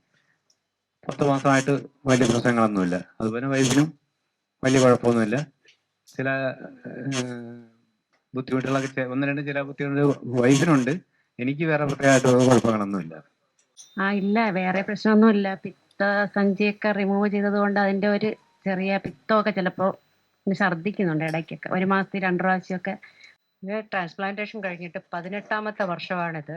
G: 10 മാസമായിട്ട് വലിയ പ്രശ്നങ്ങളൊന്നുമില്ല. അതുപോലെ വൈഫിനും വലിയ കുഴപ്പമൊന്നുമില്ല. ചില ബുദ്ധിമുട്ടുകളൊക്കെ 1-2 ചില ബുദ്ധിമുട്ട് വൈഫിനുണ്ട്. എനിക്ക് വേറെ പ്രത്യേകമായിട്ട് കുഴപ്പങ്ങളൊന്നുമില്ല.
H: ഇല്ല, വേറെ പ്രശ്നമൊന്നുമില്ല. പിത്തസഞ്ചിയൊക്കെ റിമൂവ് ചെയ്തത് കൊണ്ട് അതിൻ്റെ ഒരു ചെറിയ പിത്തമൊക്കെ ചിലപ്പോൾ ഛർദ്ദിക്കുന്നുണ്ട് ഇടയ്ക്കൊക്കെ. 1 മാസത്തിൽ 2 പ്രാവശ്യമൊക്കെ. ഇത് ട്രാൻസ്പ്ലാന്റേഷൻ കഴിഞ്ഞിട്ട് 18ാമത്തെ വർഷമാണിത്.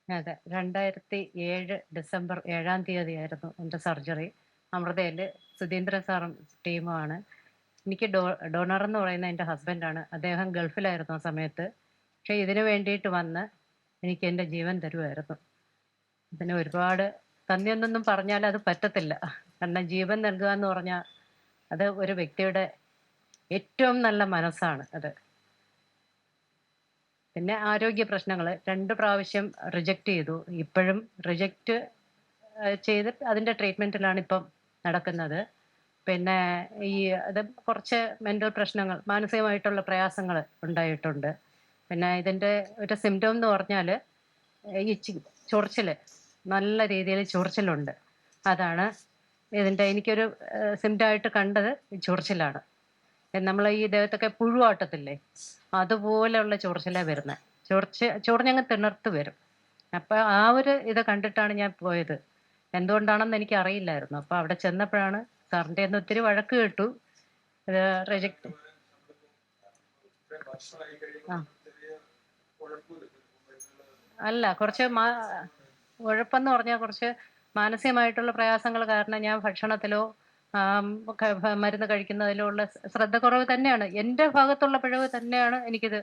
H: അതെ, 2007 ഡിസംബർ 7-ാം തീയതി ആയിരുന്നു എൻ്റെ സർജറി. അമൃതയിൽ സുധീന്ദ്രൻ സാറും ടീമുമാണ്. എനിക്ക് ഡോണർ എന്ന് പറയുന്ന എൻ്റെ ഹസ്ബൻഡാണ്. അദ്ദേഹം ഗൾഫിലായിരുന്നു ആ സമയത്ത്. പക്ഷെ ഇതിനു വേണ്ടിയിട്ട് വന്ന് എനിക്ക് എൻ്റെ ജീവൻ തരുമായിരുന്നു. അതിന് ഒരുപാട് നന്ദിയൊന്നും പറഞ്ഞാൽ അത് പറ്റത്തില്ല. കാരണം ജീവൻ നൽകുക എന്ന് പറഞ്ഞാൽ അത് ഒരു വ്യക്തിയുടെ ഏറ്റവും നല്ല മനസ്സാണ് അത്. പിന്നെ ആരോഗ്യ പ്രശ്നങ്ങൾ 2 പ്രാവശ്യം റിജക്റ്റ് ചെയ്തു. ഇപ്പോഴും റിജക്റ്റ് ചെയ്ത് അതിൻ്റെ ട്രീറ്റ്മെൻറ്റിലാണ് ഇപ്പം നടക്കുന്നത്. പിന്നെ ഈ അത് കുറച്ച് മെൻ്റൽ പ്രശ്നങ്ങൾ, മാനസികമായിട്ടുള്ള പ്രയാസങ്ങൾ ഉണ്ടായിട്ടുണ്ട്. പിന്നെ ഇതിൻ്റെ ഒരു സിംറ്റം എന്ന് പറഞ്ഞാൽ ഈ ചൊറിച്ചിൽ, നല്ല രീതിയിൽ ചൊറിച്ചിലുണ്ട്. അതാണ് ഇതിൻ്റെ എനിക്കൊരു സിംറ്റമായിട്ട് കണ്ടത് ചൊറിച്ചിലാണ്. നമ്മൾ ഈ ദേഹത്തൊക്കെ പുഴുവാട്ടത്തില്ലേ, അതുപോലെയുള്ള ചൊറിച്ചിലാണ് വരുന്നത്. ചൊറിഞ്ഞങ്ങ് തിണർത്ത് വരും. അപ്പോൾ ആ ഒരു ഇത് കണ്ടിട്ടാണ് ഞാൻ പോയത്. എന്തുകൊണ്ടാണെന്ന് എനിക്ക് അറിയില്ലായിരുന്നു. അപ്പോൾ അവിടെ ചെന്നപ്പോഴാണ് സാറിൻ്റെ ഒന്ന് ഒത്തിരി വഴക്ക് കേട്ടു. ഇത് റിജക്റ്റ് അല്ല, കുറച്ച് ഉഴപ്പെന്ന് പറഞ്ഞാൽ കുറച്ച് മാനസികമായിട്ടുള്ള പ്രയാസങ്ങൾ കാരണം ഞാൻ ഭക്ഷണത്തിലോ മരുന്ന് കഴിക്കുന്നതിലോ ഉള്ള ശ്രദ്ധക്കുറവ് തന്നെയാണ്, എൻ്റെ ഭാഗത്തുള്ള പിഴവ് തന്നെയാണ് എനിക്കിത്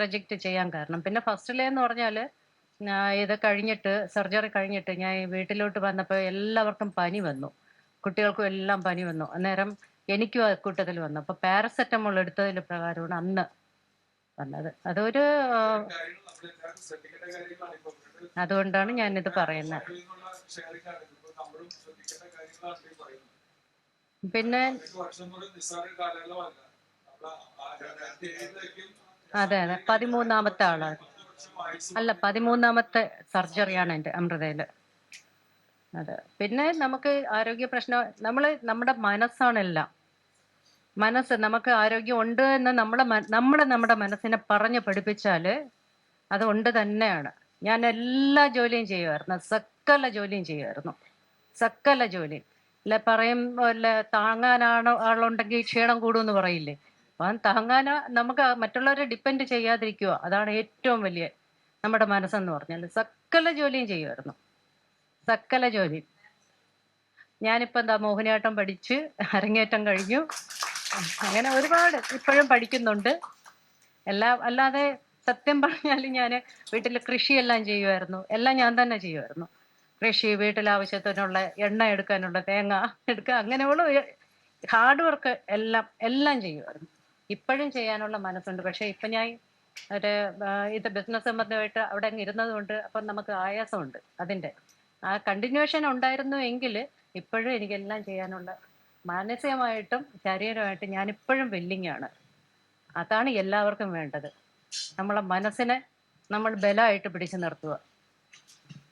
H: റിജക്റ്റ് ചെയ്യാൻ കാരണം. പിന്നെ ഫസ്റ്റിലേന്ന് പറഞ്ഞാൽ ഇത് കഴിഞ്ഞിട്ട്, സർജറി കഴിഞ്ഞിട്ട് ഞാൻ വീട്ടിലോട്ട് വന്നപ്പോൾ എല്ലാവർക്കും പനി വന്നു, കുട്ടികൾക്കും എല്ലാം പനി വന്നു. അന്നേരം എനിക്കും അക്കൂട്ടത്തിൽ വന്നു. അപ്പോൾ പാരസെറ്റമോൾ എടുത്തതിൽ പ്രകാരമാണ് അന്ന് വന്നത്. അതൊരു അതുകൊണ്ടാണ് ഞാനിത് പറയുന്നത്. പിന്നെ അതെ 13ാമത്തെ ആളാണ്. അല്ല, 13ാമത്തെ സർജറിയാണ് എൻ്റെ അമൃതയില്. അതെ. പിന്നെ നമുക്ക് ആരോഗ്യ പ്രശ്നം, നമ്മുടെ മനസ്സാണെല്ലാം. മനസ്സ്, നമുക്ക് ആരോഗ്യം ഉണ്ട് എന്ന് നമ്മുടെ മനസ്സിനെ പറഞ്ഞ് പഠിപ്പിച്ചാൽ അത് ഉണ്ട് തന്നെയാണ്. ഞാൻ എല്ലാ ജോലിയും ചെയ്യുമായിരുന്നു, സകല ജോലിയും ചെയ്യുമായിരുന്നു, സകല ജോലി. അല്ലെ പറയുമ്പോൾ താങ്ങാനാണോ ആളുണ്ടെങ്കിൽ ക്ഷീണം കൂടുമെന്ന് പറയില്ലേ, അപ്പം താങ്ങാനാ നമുക്ക് മറ്റുള്ളവരെ ഡിപ്പെൻഡ് ചെയ്യാതിരിക്കുക, അതാണ് ഏറ്റവും വലിയ നമ്മുടെ മനസ്സെന്ന് പറഞ്ഞാൽ. സകല ജോലിയും ചെയ്യുമായിരുന്നു, സകല ജോലി. ഞാനിപ്പോൾ എന്താ മോഹിനിയാട്ടം പഠിച്ച് അരങ്ങേറ്റം കഴിഞ്ഞു. അങ്ങനെ ഒരുപാട് ഇപ്പോഴും പഠിക്കുന്നുണ്ട്. അല്ലാതെ സത്യം പറഞ്ഞാൽ ഞാൻ വീട്ടിൽ കൃഷിയെല്ലാം ചെയ്യുമായിരുന്നു, എല്ലാം ഞാൻ തന്നെ ചെയ്യുമായിരുന്നു. കൃഷി, വീട്ടിലാവശ്യത്തിനുള്ള എണ്ണ എടുക്കാനുള്ള തേങ്ങ എടുക്കുക, അങ്ങനെയുള്ള ഹാർഡ് വർക്ക് എല്ലാം ചെയ്യുമായിരുന്നു. ഇപ്പോഴും ചെയ്യാനുള്ള മനസ്സുണ്ട്. പക്ഷെ ഇപ്പം ഞാൻ ഇത് ബിസിനസ് സംബന്ധമായിട്ട് അവിടെ അങ്ങ് ഇരുന്നത് കൊണ്ട് അപ്പം നമുക്ക് ആയാസമുണ്ട്. അതിൻ്റെ ആ കണ്ടിന്യൂഷൻ ഉണ്ടായിരുന്നു എങ്കിൽ ഇപ്പോഴും എനിക്കെല്ലാം ചെയ്യാനുള്ള മാനസികമായിട്ടും ശാരീരികമായിട്ടും ഞാനിപ്പോഴും വില്ലിങ്ങാണ്. അതാണ് എല്ലാവർക്കും വേണ്ടത്. നമ്മളെ മനസ്സിനെ നമ്മൾ ബലമായിട്ട് പിടിച്ചു നിർത്തുക.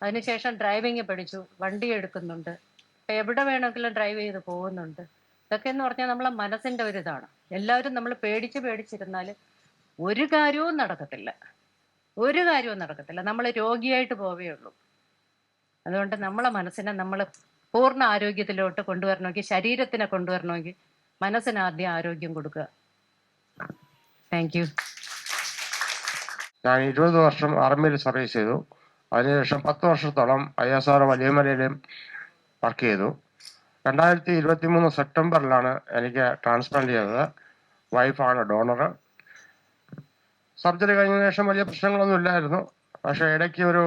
H: അതിനുശേഷം ഡ്രൈവിങ് പഠിച്ചു, വണ്ടി എടുക്കുന്നുണ്ട്, ഇപ്പം എവിടെ വേണമെങ്കിലും ഡ്രൈവ് ചെയ്ത് പോകുന്നുണ്ട്. ഇതൊക്കെ എന്ന് പറഞ്ഞാൽ നമ്മളെ മനസ്സിൻ്റെ ഒരു ഇതാണ്. എല്ലാവരും നമ്മൾ പേടിച്ചിരുന്നാൽ ഒരു കാര്യവും നടക്കത്തില്ല, ഒരു കാര്യവും നടക്കത്തില്ല. നമ്മൾ രോഗിയായിട്ട് പോവേ ഉള്ളൂ. അതുകൊണ്ട് നമ്മളെ മനസ്സിനെ നമ്മൾ പൂർണ്ണ ആരോഗ്യത്തിലോട്ട് കൊണ്ടുവരണമെങ്കിൽ, ശരീരത്തിനെ കൊണ്ടുവരണമെങ്കിൽ മനസ്സിന് ആദ്യം ആരോഗ്യം കൊടുക്കുക. Thank you.
F: ഞാൻ 20 വർഷം ആർമിയിൽ സർവീസ് ചെയ്തു. അതിനുശേഷം 10 വർഷത്തോളം ISR വലിയമലയിലും വർക്ക് ചെയ്തു. 2023 സെപ്റ്റംബറിലാണ് എനിക്ക് ട്രാൻസ്പ്ലാന്റ് ചെയ്തത്. വൈഫാണ് ഡോണർ. സർജറി കഴിഞ്ഞതിന് ശേഷം വലിയ പ്രശ്നങ്ങളൊന്നും ഇല്ലായിരുന്നു. പക്ഷേ ഇടയ്ക്ക് ഒരു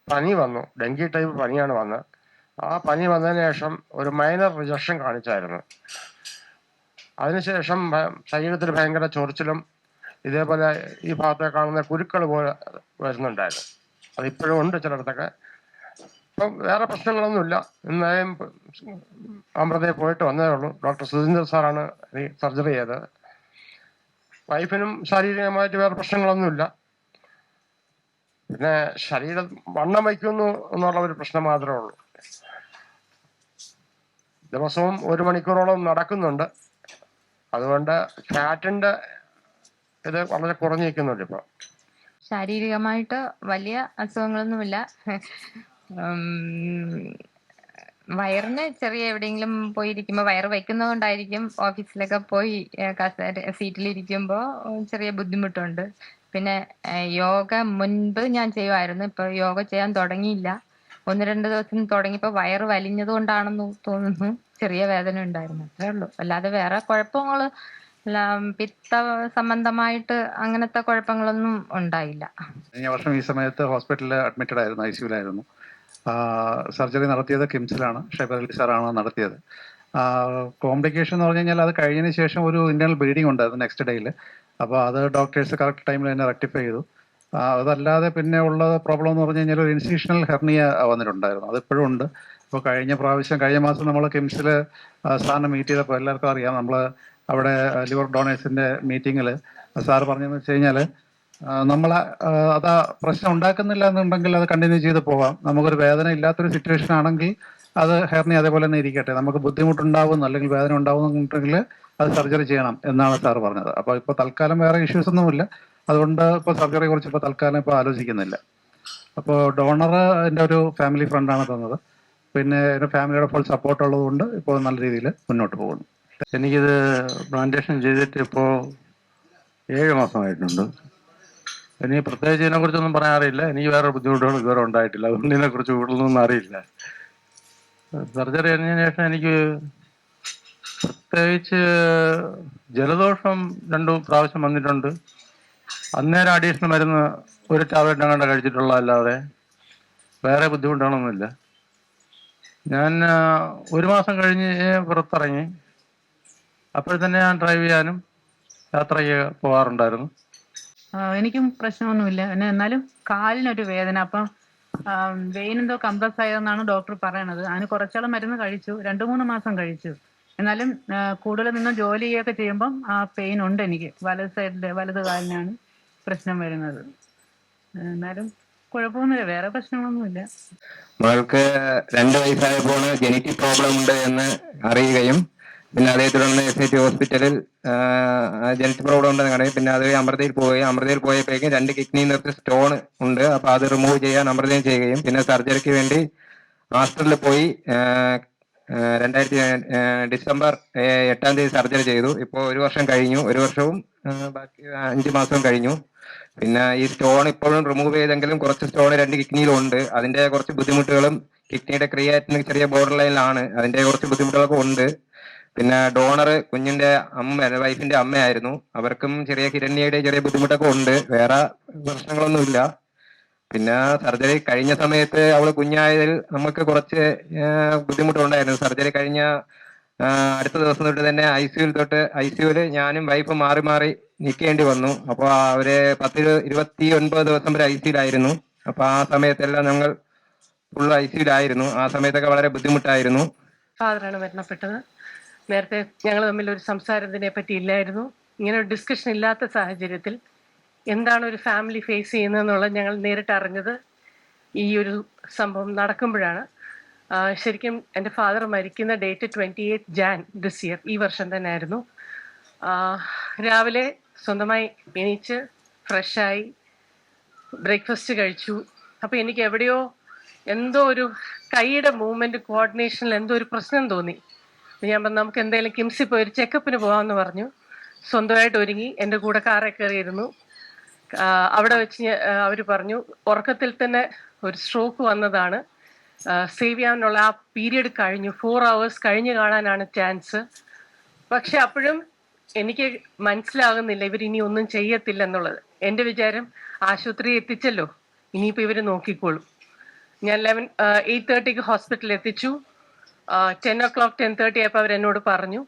F: പനി വന്നു, ഡെങ്കി ടൈപ്പ് പനിയാണ് വന്നത്. ആ പനി വന്നതിന് ശേഷം ഒരു മൈനർ റിജക്ഷൻ കാണിച്ചായിരുന്നു. അതിനുശേഷം ശരീരത്തിൽ ഭയങ്കര ചൊറിച്ചിലും ഇതേപോലെ ഈ ഭാഗത്തെ കാണുന്ന കുരുക്കൾ പോലെ വരുന്നുണ്ടായിരുന്നു. അതിപ്പോഴും ഉണ്ട് ചിലയിടത്തൊക്കെ. ഇപ്പം വേറെ പ്രശ്നങ്ങളൊന്നുമില്ല. ഇന്നായും അമൃതയിൽ പോയിട്ട് വന്നതേ ഉള്ളൂ. ഡോക്ടർ സുധീന്ദ്ര സാറാണ് ഈ സർജറി ചെയ്തത്. വൈഫിനും ശാരീരികമായിട്ട് വേറെ പ്രശ്നങ്ങളൊന്നുമില്ല. പിന്നെ ശരീരം വണ്ണം വയ്ക്കുന്നു എന്നുള്ള ഒരു പ്രശ്നം മാത്രമേ ഉള്ളൂ. ദിവസവും 1 മണിക്കൂറോളം നടക്കുന്നുണ്ട്. അതുകൊണ്ട് ഫാറ്റിന്റെ ഇത് വളരെ കുറഞ്ഞിരിക്കുന്നുണ്ട് ഇപ്പോൾ.
I: ശാരീരികമായിട്ട് വലിയ അസുഖങ്ങളൊന്നുമില്ല. വയറിന് ചെറിയ എവിടെയെങ്കിലും പോയിരിക്കുമ്പോൾ, വയറ് വയ്ക്കുന്നതുകൊണ്ടായിരിക്കും, ഓഫീസിലൊക്കെ പോയി സീറ്റിലിരിക്കുമ്പോൾ ചെറിയ ബുദ്ധിമുട്ടുണ്ട്. പിന്നെ യോഗ മുൻപ് ഞാൻ ചെയ്യുമായിരുന്നു, ഇപ്പോൾ യോഗ ചെയ്യാൻ തുടങ്ങിയില്ല. 1-2 ദിവസം തുടങ്ങിയപ്പോൾ വയറ് വലിഞ്ഞത് കൊണ്ടാണെന്ന് തോന്നുന്നു ചെറിയ വേദന ഉണ്ടായിരുന്നു, അത്രേ ഉള്ളൂ. അല്ലാതെ വേറെ കുഴപ്പങ്ങൾ അല്ല, പിത്ത സംബന്ധമായിട്ട് അങ്ങനത്തെ കുഴപ്പങ്ങളൊന്നും ഉണ്ടായില്ല.
C: കഴിഞ്ഞ വർഷം ഈ സമയത്ത് ഹോസ്പിറ്റലിൽ അഡ്മിറ്റഡ് ആയിരുന്നു, ICUലായിരുന്നു. സർജറി നടത്തിയത് കിംസിലാണ്, ഷെബർലി സാറാണ് നടത്തിയത്. കോംപ്ലിക്കേഷൻ എന്ന് പറഞ്ഞു കഴിഞ്ഞാൽ അത് കഴിഞ്ഞതിന് ശേഷം ഒരു ഇന്റേണൽ ബ്ലീഡിങ് ഉണ്ടായിരുന്നു നെക്സ്റ്റ് ഡേയിൽ. അപ്പോൾ അത് ഡോക്ടേഴ്സ് കറക്റ്റ് ടൈമിൽ തന്നെ റെക്ടിഫൈ ചെയ്തു. അതല്ലാതെ പിന്നെ ഉള്ള പ്രോബ്ലം എന്ന് പറഞ്ഞു കഴിഞ്ഞാൽ ഒരു ഇൻസ്റ്റിറ്റ്യൂഷണൽ ഹെർണിയ വന്നിട്ടുണ്ടായിരുന്നു, അതിപ്പോഴും ഉണ്ട്. അപ്പോൾ കഴിഞ്ഞ മാസം നമ്മൾ കിംസിൽ സാറിനെ മീറ്റ് ചെയ്തപ്പോൾ എല്ലാവർക്കും അറിയാം, നമ്മൾ അവിടെ ലിവർ ഡൊണേഴ്സിൻ്റെ മീറ്റിങ്ങിൽ സാറ് പറഞ്ഞതെന്ന് വെച്ച് കഴിഞ്ഞാൽ നമ്മൾ അത് പ്രശ്നം ഉണ്ടാക്കുന്നില്ല എന്നുണ്ടെങ്കിൽ അത് കണ്ടിന്യൂ ചെയ്ത് പോകാം. നമുക്കൊരു വേദന ഇല്ലാത്തൊരു സിറ്റുവേഷൻ ആണെങ്കിൽ അത് ഹെർണി അതേപോലെ തന്നെ ഇരിക്കട്ടെ. നമുക്ക് ബുദ്ധിമുട്ടുണ്ടാവുന്നു അല്ലെങ്കിൽ വേദന ഉണ്ടാവുന്നുണ്ടെങ്കിൽ അത് സർജറി ചെയ്യണം എന്നാണ് സാർ പറഞ്ഞത്. അപ്പോൾ ഇപ്പോൾ തൽക്കാലം വേറെ ഇഷ്യൂസ് ഒന്നുമില്ല, അതുകൊണ്ട് ഇപ്പോൾ സർജറിയെ കുറിച്ച് ഇപ്പോൾ തൽക്കാലം ഇപ്പോൾ ആലോചിക്കുന്നില്ല. അപ്പോൾ ഡോണർ എൻ്റെ ഒരു ഫാമിലി ഫ്രണ്ടാണ് തന്നത്. പിന്നെ എൻ്റെ ഫാമിലിയുടെ ഫുൾ സപ്പോർട്ട് ഉള്ളതുകൊണ്ട് ഇപ്പോൾ നല്ല രീതിയിൽ മുന്നോട്ട് പോകുന്നു.
G: എനിക്കിത് പ്ലാന്റേഷൻ ചെയ്തിട്ട് ഇപ്പോൾ 7 മാസമായിട്ടുണ്ട്. എനിക്ക് പ്രത്യേകിച്ച് ഇതിനെക്കുറിച്ചൊന്നും പറയാൻ അറിയില്ല. എനിക്ക് വേറെ ബുദ്ധിമുട്ടുകൾ ഇതുവരെ ഉണ്ടായിട്ടില്ല, അതുകൊണ്ട് ഇതിനെക്കുറിച്ച് കൂടുതലൊന്നും അറിയില്ല. സർജറി കഴിഞ്ഞതിന് ശേഷം എനിക്ക് പ്രത്യേകിച്ച് ജലദോഷം 2 പ്രാവശ്യം വന്നിട്ടുണ്ട്. അന്നേരം അഡീഷണൽ മരുന്ന് ഒരു ടാബ്ലറ്റ് അങ്ങോട്ട് കഴിച്ചിട്ടുള്ള അല്ലാതെ വേറെ ബുദ്ധിമുട്ടുകളൊന്നുമില്ല. ഞാൻ 1 മാസം കഴിഞ്ഞ് പുറത്തിറങ്ങി. അപ്പോൾ തന്നെ ഞാൻ ഡ്രൈവ് ചെയ്യാനും യാത്ര പോകാറുണ്ടായിരുന്നു.
J: എനിക്കും പ്രശ്നമൊന്നുമില്ല. പിന്നെ എന്നാലും കാലിനൊരു വേദന. അപ്പം വെയിൻ എന്തോ കംപ്രസ് ആയതെന്നാണ് ഡോക്ടർ പറയണത്. അതിന് കുറച്ചോളം മരുന്ന് കഴിച്ചു, 2-3 മാസം കഴിച്ചു. എന്നാലും കൂടുതൽ നിന്ന് ജോലി ചെയ്യുകയൊക്കെ ചെയ്യുമ്പം ആ പെയിൻ ഉണ്ട് എനിക്ക്. വലത് കാലിനാണ് പ്രശ്നം വരുന്നത്. എന്നാലും കുഴപ്പമൊന്നുമില്ല, വേറെ പ്രശ്നങ്ങളൊന്നുമില്ല.
F: മകൾക്ക് 2 വയസ്സായപ്പോൾ ജനറ്റിക് പ്രോബ്ലം ഉണ്ട് എന്ന് അറിയുകയും പിന്നെ അതേ തുടർന്ന് SIT ഹോസ്പിറ്റലിൽ ജനറ്റിക് പ്രോബ്ലം ഉണ്ടെന്ന് കാണുകയും പിന്നെ അത് അമൃതയിൽ പോയപ്പോഴേക്കും 2 കിഡ്നിയിൽ സ്റ്റോൺ ഉണ്ട്. അപ്പോൾ അത് റിമൂവ് ചെയ്യാൻ അമൃതയും ചെയ്യുകയും പിന്നെ സർജറിക്ക് വേണ്ടി മാസ്റ്ററിൽ പോയി 2000 ഡിസംബർ 8-ാം തീയതി സർജറി ചെയ്തു. ഇപ്പോൾ 1 വർഷം കഴിഞ്ഞു. 1 വർഷവും ബാക്കി 5 മാസവും കഴിഞ്ഞു. പിന്നെ ഈ സ്റ്റോൺ ഇപ്പോഴും റിമൂവ് ചെയ്തെങ്കിലും കുറച്ച് സ്റ്റോൺ 2 കിഡ്നിയിലും ഉണ്ട്. അതിന്റെ കുറച്ച് ബുദ്ധിമുട്ടുകളും കിഡ്നിയുടെ ക്രിയാറ്റിന് ചെറിയ ബോർഡർ ലൈനിലാണ്, അതിന്റെ കുറച്ച് ബുദ്ധിമുട്ടുകളൊക്കെ ഉണ്ട്. പിന്നെ ഡോണർ കുഞ്ഞിന്റെ വൈഫിന്റെ അമ്മയായിരുന്നു, അവർക്കും ചെറിയ കിഡ്നിയുടെ ചെറിയ ബുദ്ധിമുട്ടൊക്കെ ഉണ്ട്. വേറെ പ്രശ്നങ്ങളൊന്നുമില്ല. പിന്നെ സർജറി കഴിഞ്ഞ സമയത്ത് അവള് കുഞ്ഞായതിൽ നമുക്ക് കുറച്ച് ബുദ്ധിമുട്ടുണ്ടായിരുന്നു. സർജറി കഴിഞ്ഞ അടുത്ത ദിവസം തൊട്ട് തന്നെ ICUവിൽ ഞാനും വൈഫും മാറി മാറി നിൽക്കേണ്ടി വന്നു. അപ്പോൾ അവര് 29 ദിവസം വരെ ICUലായിരുന്നു. അപ്പൊ ആ സമയത്തെല്ലാം ഞങ്ങൾ ഫുൾ ICUലായിരുന്നു. ആ സമയത്തൊക്കെ വളരെ ബുദ്ധിമുട്ടായിരുന്നു.
J: ഫാദറാണ് മരണപ്പെട്ടത്. നേരത്തെ ഞങ്ങൾ തമ്മിൽ ഒരു സംസാരം ഇതിനെ പറ്റി ഇല്ലായിരുന്നു. ഇങ്ങനെ ഒരു ഡിസ്കഷൻ ഇല്ലാത്ത സാഹചര്യത്തിൽ എന്താണ് ഒരു ഫാമിലി ഫേസ് ചെയ്യുന്നതെന്നുള്ളത് ഞങ്ങൾ നേരിട്ട് അറിഞ്ഞത് ഈ ഒരു സംഭവം നടക്കുമ്പോഴാണ്. ശരിക്കും എൻ്റെ ഫാദർ മരിക്കുന്ന ഡേറ്റ് 28 ജാൻ ദിസ് ഇയർ, ഈ വർഷം തന്നെ ആയിരുന്നു. രാവിലെ സ്വന്തമായി എണീച്ച് ഫ്രഷായി ബ്രേക്ക്ഫാസ്റ്റ് കഴിച്ചു. അപ്പോൾ എനിക്ക് എവിടെയോ എന്തോ ഒരു കൈയുടെ മൂവ്മെൻറ്റ് കോർഡിനേഷനിൽ എന്തോ ഒരു പ്രശ്നം തോന്നി. ഞാൻ പറഞ്ഞു നമുക്ക് എന്തായാലും കിംസിൽ പോയി ഒരു ചെക്കപ്പിന് പോകാമെന്ന് പറഞ്ഞു. സ്വന്തമായിട്ട് ഒരുങ്ങി എൻ്റെ കൂടെ കാറെ കയറിയിരുന്നു. അവിടെ വെച്ച് അവർ പറഞ്ഞു ഉറക്കത്തിൽ തന്നെ ഒരു സ്ട്രോക്ക് വന്നതാണ്, സേവ് ചെയ്യാനുള്ള ആ പീരിയഡ് കഴിഞ്ഞു, 4 hours കഴിഞ്ഞ് കാണാനാണ് ചാൻസ്. പക്ഷെ അപ്പോഴും എനിക്ക് മനസ്സിലാകുന്നില്ല ഇവരിനി ഒന്നും ചെയ്യത്തില്ല എന്നുള്ളത്. എൻ്റെ വിചാരം ആശുപത്രി എത്തിച്ചല്ലോ, ഇനിയിപ്പോൾ ഇവർ നോക്കിക്കോളും. ഞാൻ 8:30 ഹോസ്പിറ്റലിൽ എത്തിച്ചു. 10 o'clock 10:30 ആയപ്പോൾ അവർ എന്നോട് പറഞ്ഞു.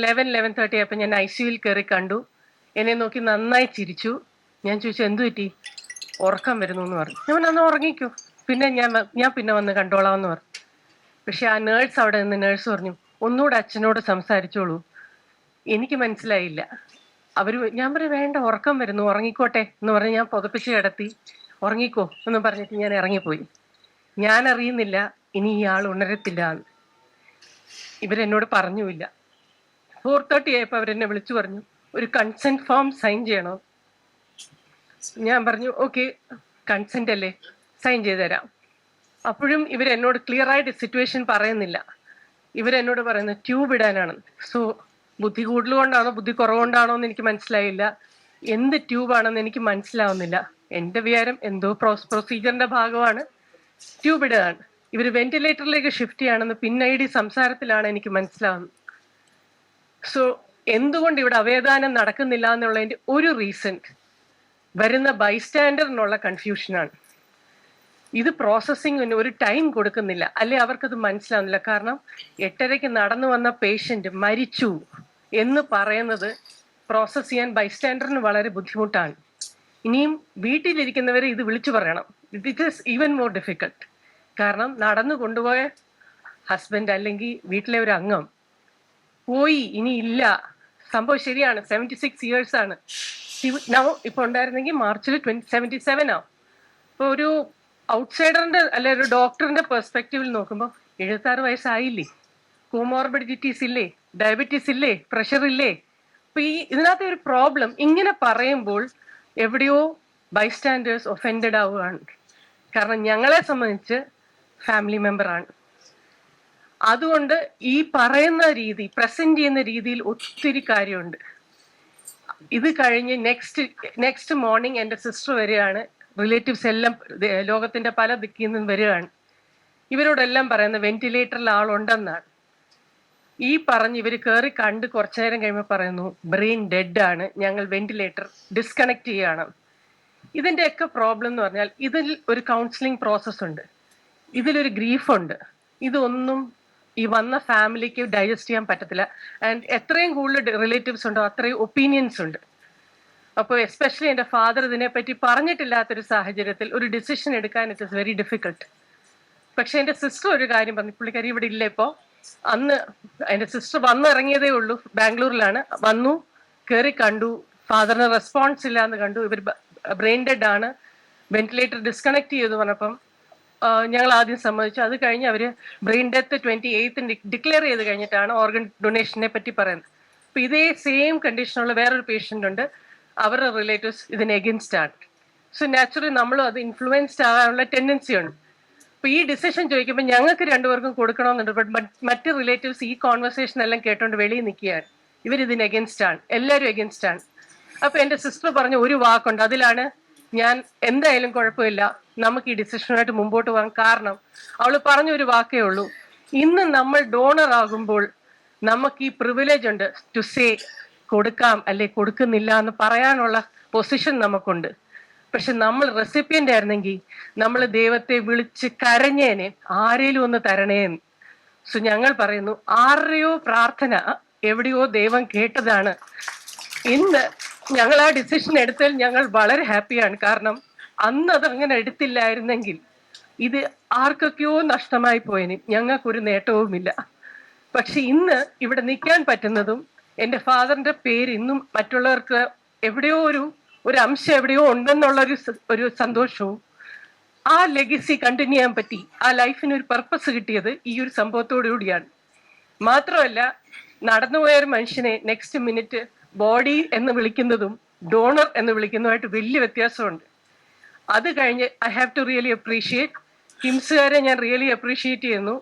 J: 11:30 ആയപ്പോൾ ഞാൻ ICUവിൽ കയറി കണ്ടു. എന്നെ നോക്കി നന്നായി ചിരിച്ചു. ഞാൻ ചോദിച്ചു എന്തു പറ്റി? ഉറക്കം വരുന്നു എന്ന് പറഞ്ഞു. ഞാൻ അന്ന് ഉറങ്ങിക്കോ, പിന്നെ ഞാൻ പിന്നെ വന്ന് കണ്ടോളാം എന്ന് പറഞ്ഞു. പക്ഷെ ആ നേഴ്സ് അവിടെ നിന്ന് നേഴ്സ് പറഞ്ഞു ഒന്നുകൂടെ അച്ഛനോട് സംസാരിച്ചോളൂ. എനിക്ക് മനസ്സിലായില്ല. ഞാൻ പറഞ്ഞു വേണ്ട, ഉറക്കം വരുന്നു, ഉറങ്ങിക്കോട്ടെ എന്ന് പറഞ്ഞ് ഞാൻ പുതപ്പിച്ച് കിടത്തി. ഉറങ്ങിക്കോ എന്ന് പറഞ്ഞിട്ട് ഞാൻ ഇറങ്ങിപ്പോയി. ഞാൻ അറിയുന്നില്ല ഇനി ഈ ആൾ ഉണരത്തില്ല എന്ന്. ഇവരെന്നോട് പറഞ്ഞുമില്ല. 4:30 ആയപ്പോൾ അവരെന്നെ വിളിച്ചു പറഞ്ഞു ഒരു കൺസെന്റ് ഫോം സൈൻ ചെയ്യണോ. ഞാൻ പറഞ്ഞു ഓക്കെ, കൺസെന്റ് അല്ലേ, സൈൻ ചെയ്ത് തരാം. അപ്പോഴും ഇവരെന്നോട് ക്ലിയർ ആയിട്ട് സിറ്റുവേഷൻ പറയുന്നില്ല. ഇവരെന്നോട് പറയുന്നത് ട്യൂബ് ഇടാനാണ്. സോ ബുദ്ധി കൂടുതലുകൊണ്ടാണോ ബുദ്ധി കുറവുകൊണ്ടാണോ എന്ന് എനിക്ക് മനസ്സിലായില്ല. എന്ത് ട്യൂബാണെന്ന് എനിക്ക് മനസ്സിലാവുന്നില്ല. എൻ്റെ വിചാരം എന്തോ പ്രൊസീജിയറിന്റെ ഭാഗമാണ്, ട്യൂബ് ഇടാണ്. ഇവർ വെന്റിലേറ്ററിലേക്ക് ഷിഫ്റ്റ് ചെയ്യാണെന്ന് പിന്നീട് സംസാരത്തിലാണ് എനിക്ക് മനസ്സിലാവുന്നത്. സോ എന്തുകൊണ്ട് ഇവിടെ അവയദാനം നടക്കുന്നില്ല എന്നുള്ളതിന്റെ ഒരു റീസൺ വരുന്ന ബൈസ്റ്റാൻഡറിനുള്ള കൺഫ്യൂഷനാണ്. ഇത് പ്രോസസ്സിങ്ങിന് ഒരു ടൈം കൊടുക്കുന്നില്ല, അല്ലെ അവർക്കത് മനസ്സിലാവുന്നില്ല. കാരണം 8:30 നടന്നു വന്ന പേഷ്യന്റ് മരിച്ചു എന്ന് പറയുന്നത് പ്രോസസ് ചെയ്യാൻ ബൈസ്റ്റാൻഡറിന് വളരെ ബുദ്ധിമുട്ടാണ്. ഇനിയും വീട്ടിലിരിക്കുന്നവരെ ഇത് വിളിച്ചു പറയണം. It is even more difficult. കാരണം നടന്നു കൊണ്ടുപോയ ഹസ്ബൻഡ് അല്ലെങ്കിൽ വീട്ടിലെ ഒരു അംഗം പോയി, ഇനി ഇല്ല. സംഭവം ശരിയാണ്, 76 years ആണ്. ഇപ്പൊ ഉണ്ടായിരുന്നെങ്കിൽ മാർച്ചിൽ 77 ആവും. ഇപ്പൊ ഒരു ഔട്ട്സൈഡറിന്റെ അല്ലെ ഒരു ഡോക്ടറിന്റെ പെർസ്പെക്റ്റീവിൽ നോക്കുമ്പോൾ 76 വയസ്സായില്ലേ, കോമോർബിഡിറ്റീസ് ഇല്ലേ, ഡയബറ്റീസ് ഇല്ലേ, പ്രഷർ ഇല്ലേ. അപ്പൊ ഇതിനകത്ത് ഒരു പ്രോബ്ലം ഇങ്ങനെ പറയുമ്പോൾ എവിടെയോ ബൈസ്റ്റാൻഡേഴ്സ് ഒഫൻഡഡ് ആവുകയാണ്. കാരണം ഞങ്ങളെ സംബന്ധിച്ച് ഫാമിലി മെമ്പറാണ്. അതുകൊണ്ട് ഈ പറയുന്ന രീതി, പ്രസന്റ് ചെയ്യുന്ന രീതിയിൽ ഒത്തിരി കാര്യമുണ്ട്. ഇത് കഴിഞ്ഞ് നെക്സ്റ്റ് മോർണിംഗ് എൻ്റെ സിസ്റ്റർ വരികയാണ്. റിലേറ്റീവ്സ് എല്ലാം ലോകത്തിന്റെ പല ദിക്കിൽ നിന്നും വരികയാണ്. ഇവരോടെല്ലാം പറയുന്നത് വെന്റിലേറ്ററിൽ ആളുണ്ടെന്നാണ്. ഈ പറഞ്ഞ് ഇവർ കയറി കണ്ട് കുറച്ചു നേരം കഴിയുമ്പോൾ പറയുന്നു ബ്രെയിൻ ഡെഡ് ആണ്, ഞങ്ങൾ വെന്റിലേറ്റർ ഡിസ്കണക്ട് ചെയ്യണം. ഇതിൻ്റെയൊക്കെ പ്രോബ്ലം എന്ന് പറഞ്ഞാൽ ഇതിൽ ഒരു കൗൺസിലിംഗ് പ്രോസസ് ഉണ്ട്, ഇതിലൊരു ഗ്രീഫുണ്ട്. ഇതൊന്നും ഈ വന്ന ഫാമിലിക്ക് ഡൈജസ്റ്റ് ചെയ്യാൻ പറ്റത്തില്ല. ആൻഡ് എത്രയും കൂടുതൽ റിലേറ്റീവ്സ് ഉണ്ടോ അത്രയും ഒപ്പീനിയൻസ് ഉണ്ട്. അപ്പോൾ എസ്പെഷ്യലി എൻ്റെ ഫാദർ ഇതിനെപ്പറ്റി പറഞ്ഞിട്ടില്ലാത്തൊരു സാഹചര്യത്തിൽ ഒരു ഡിസിഷൻ എടുക്കാൻ ഇറ്റ് ഇസ് വെരി ഡിഫിക്കൾട്ട്. പക്ഷെ എൻ്റെ സിസ്റ്റർ ഒരു കാര്യം പറഞ്ഞു, പുള്ളിക്കാരി ഇവിടെ ഇല്ല ഇപ്പോൾ. അന്ന് എൻ്റെ സിസ്റ്റർ വന്നിറങ്ങിയതേ ഉള്ളൂ, ബാംഗ്ലൂരിലാണ്. വന്നു, കയറി കണ്ടു, ഫാദറിന് റെസ്പോൺസ് ഇല്ല എന്ന് കണ്ടു. ഇവർ ബ്രെയിൻ ഡെഡ് ആണ്, വെന്റിലേറ്റർ ഡിസ്കണക്ട് ചെയ്തു പറഞ്ഞപ്പം ഞങ്ങൾ ആദ്യം സമ്മതിച്ചു. അത് കഴിഞ്ഞ് അവർ ബ്രെയിൻ ഡെത്ത് 28 ഡിക്ലെയർ ചെയ്ത് കഴിഞ്ഞിട്ടാണ് ഓർഗൻ ഡൊണേഷനെ പറ്റി പറയുന്നത്. അപ്പൊ ഇതേ സെയിം കണ്ടീഷനുള്ള വേറൊരു പേഷ്യൻ്റ് ഉണ്ട്, അവരുടെ റിലേറ്റീവ്സ് ഇതിന് എഗൻസ്റ്റ് ആണ്. സോ നാച്ചുറലി നമ്മളും അത് ഇൻഫ്ലുവൻസ്ഡ് ആകാനുള്ള ടെൻഡൻസി ഉണ്ട്. അപ്പൊ ഈ ഡിസിഷൻ ചോദിക്കുമ്പോൾ ഞങ്ങൾക്ക് രണ്ടുപേർക്കും കൊടുക്കണമെന്നുണ്ട്. ബട്ട് മറ്റ് റിലേറ്റീവ്സ് ഈ കോൺവെർസേഷൻ എല്ലാം കേട്ടോണ്ട് വെളിയിൽ നിൽക്കുകയാണ്. ഇവരിതിന് എഗൻസ്റ്റ് ആണ്, എല്ലാവരും എഗൻസ്റ്റ് ആണ്. അപ്പൊ എൻ്റെ സിസ്റ്റർ പറഞ്ഞ ഒരു വാക്കുണ്ട്, അതിലാണ് ഞാൻ എന്തായാലും കുഴപ്പമില്ല, നമുക്ക് ഈ ഡിസിഷനുമായിട്ട് മുമ്പോട്ട് പോകാൻ കാരണം അവൾ പറഞ്ഞൊരു വാക്കേ ഉള്ളൂ, ഇന്ന് നമ്മൾ ഡോണർ ആകുമ്പോൾ നമുക്ക് ഈ പ്രിവിലേജ് ഉണ്ട് ടു സേ കൊടുക്കാം അല്ലെ കൊടുക്കുന്നില്ല എന്ന് പറയാനുള്ള പൊസിഷൻ നമുക്കുണ്ട്. പക്ഷെ നമ്മൾ റെസിപ്പിയന്റ് ആയിരുന്നെങ്കിൽ നമ്മൾ ദൈവത്തെ വിളിച്ച് കരഞ്ഞേനെ, ആരേലും ഒന്ന് തരണേന്ന്. സോ ഞങ്ങൾ പറയുന്നു ആരുടെയോ പ്രാർത്ഥന എവിടെയോ ദൈവം കേട്ടതാണ്. ഇന്ന് ഞങ്ങൾ ആ ഡിസിഷൻ എടുത്തതിൽ ഞങ്ങൾ വളരെ ഹാപ്പിയാണ്. കാരണം അന്ന് അതങ്ങനെ എടുത്തില്ലായിരുന്നെങ്കിൽ ഇത് ആർക്കൊക്കെയോ നഷ്ടമായി പോയതിന് ഞങ്ങൾക്കൊരു നേട്ടവുമില്ല. പക്ഷെ ഇന്ന് ഇവിടെ നിൽക്കാൻ പറ്റുന്നതും എൻ്റെ ഫാദറിന്റെ പേര് ഇന്നും മറ്റുള്ളവർക്ക് എവിടെയോ ഒരു അംശം എവിടെയോ ഉണ്ടെന്നുള്ള ഒരു സന്തോഷവും, ആ ലെഗസി കണ്ടിന്യൂ ചെയ്യാൻ പറ്റി, ആ ലൈഫിന് ഒരു പർപ്പസ് കിട്ടിയത് ഈ ഒരു സംഭവത്തോടു കൂടിയാണ്. മാത്രമല്ല നടന്നുപോയൊരു മനുഷ്യനെ നെക്സ്റ്റ് മിനിറ്റ് ബോഡി എന്ന് വിളിക്കുന്നതും ഡോണർ എന്ന് വിളിക്കുന്നതുമായിട്ട് വലിയ വ്യത്യാസമുണ്ട്. അത് കഴിഞ്ഞ് I have to really appreciate കിംസുകാരെ, ഞാൻ റിയലി അപ്രീഷിയേറ്റ് ചെയ്യുന്നു.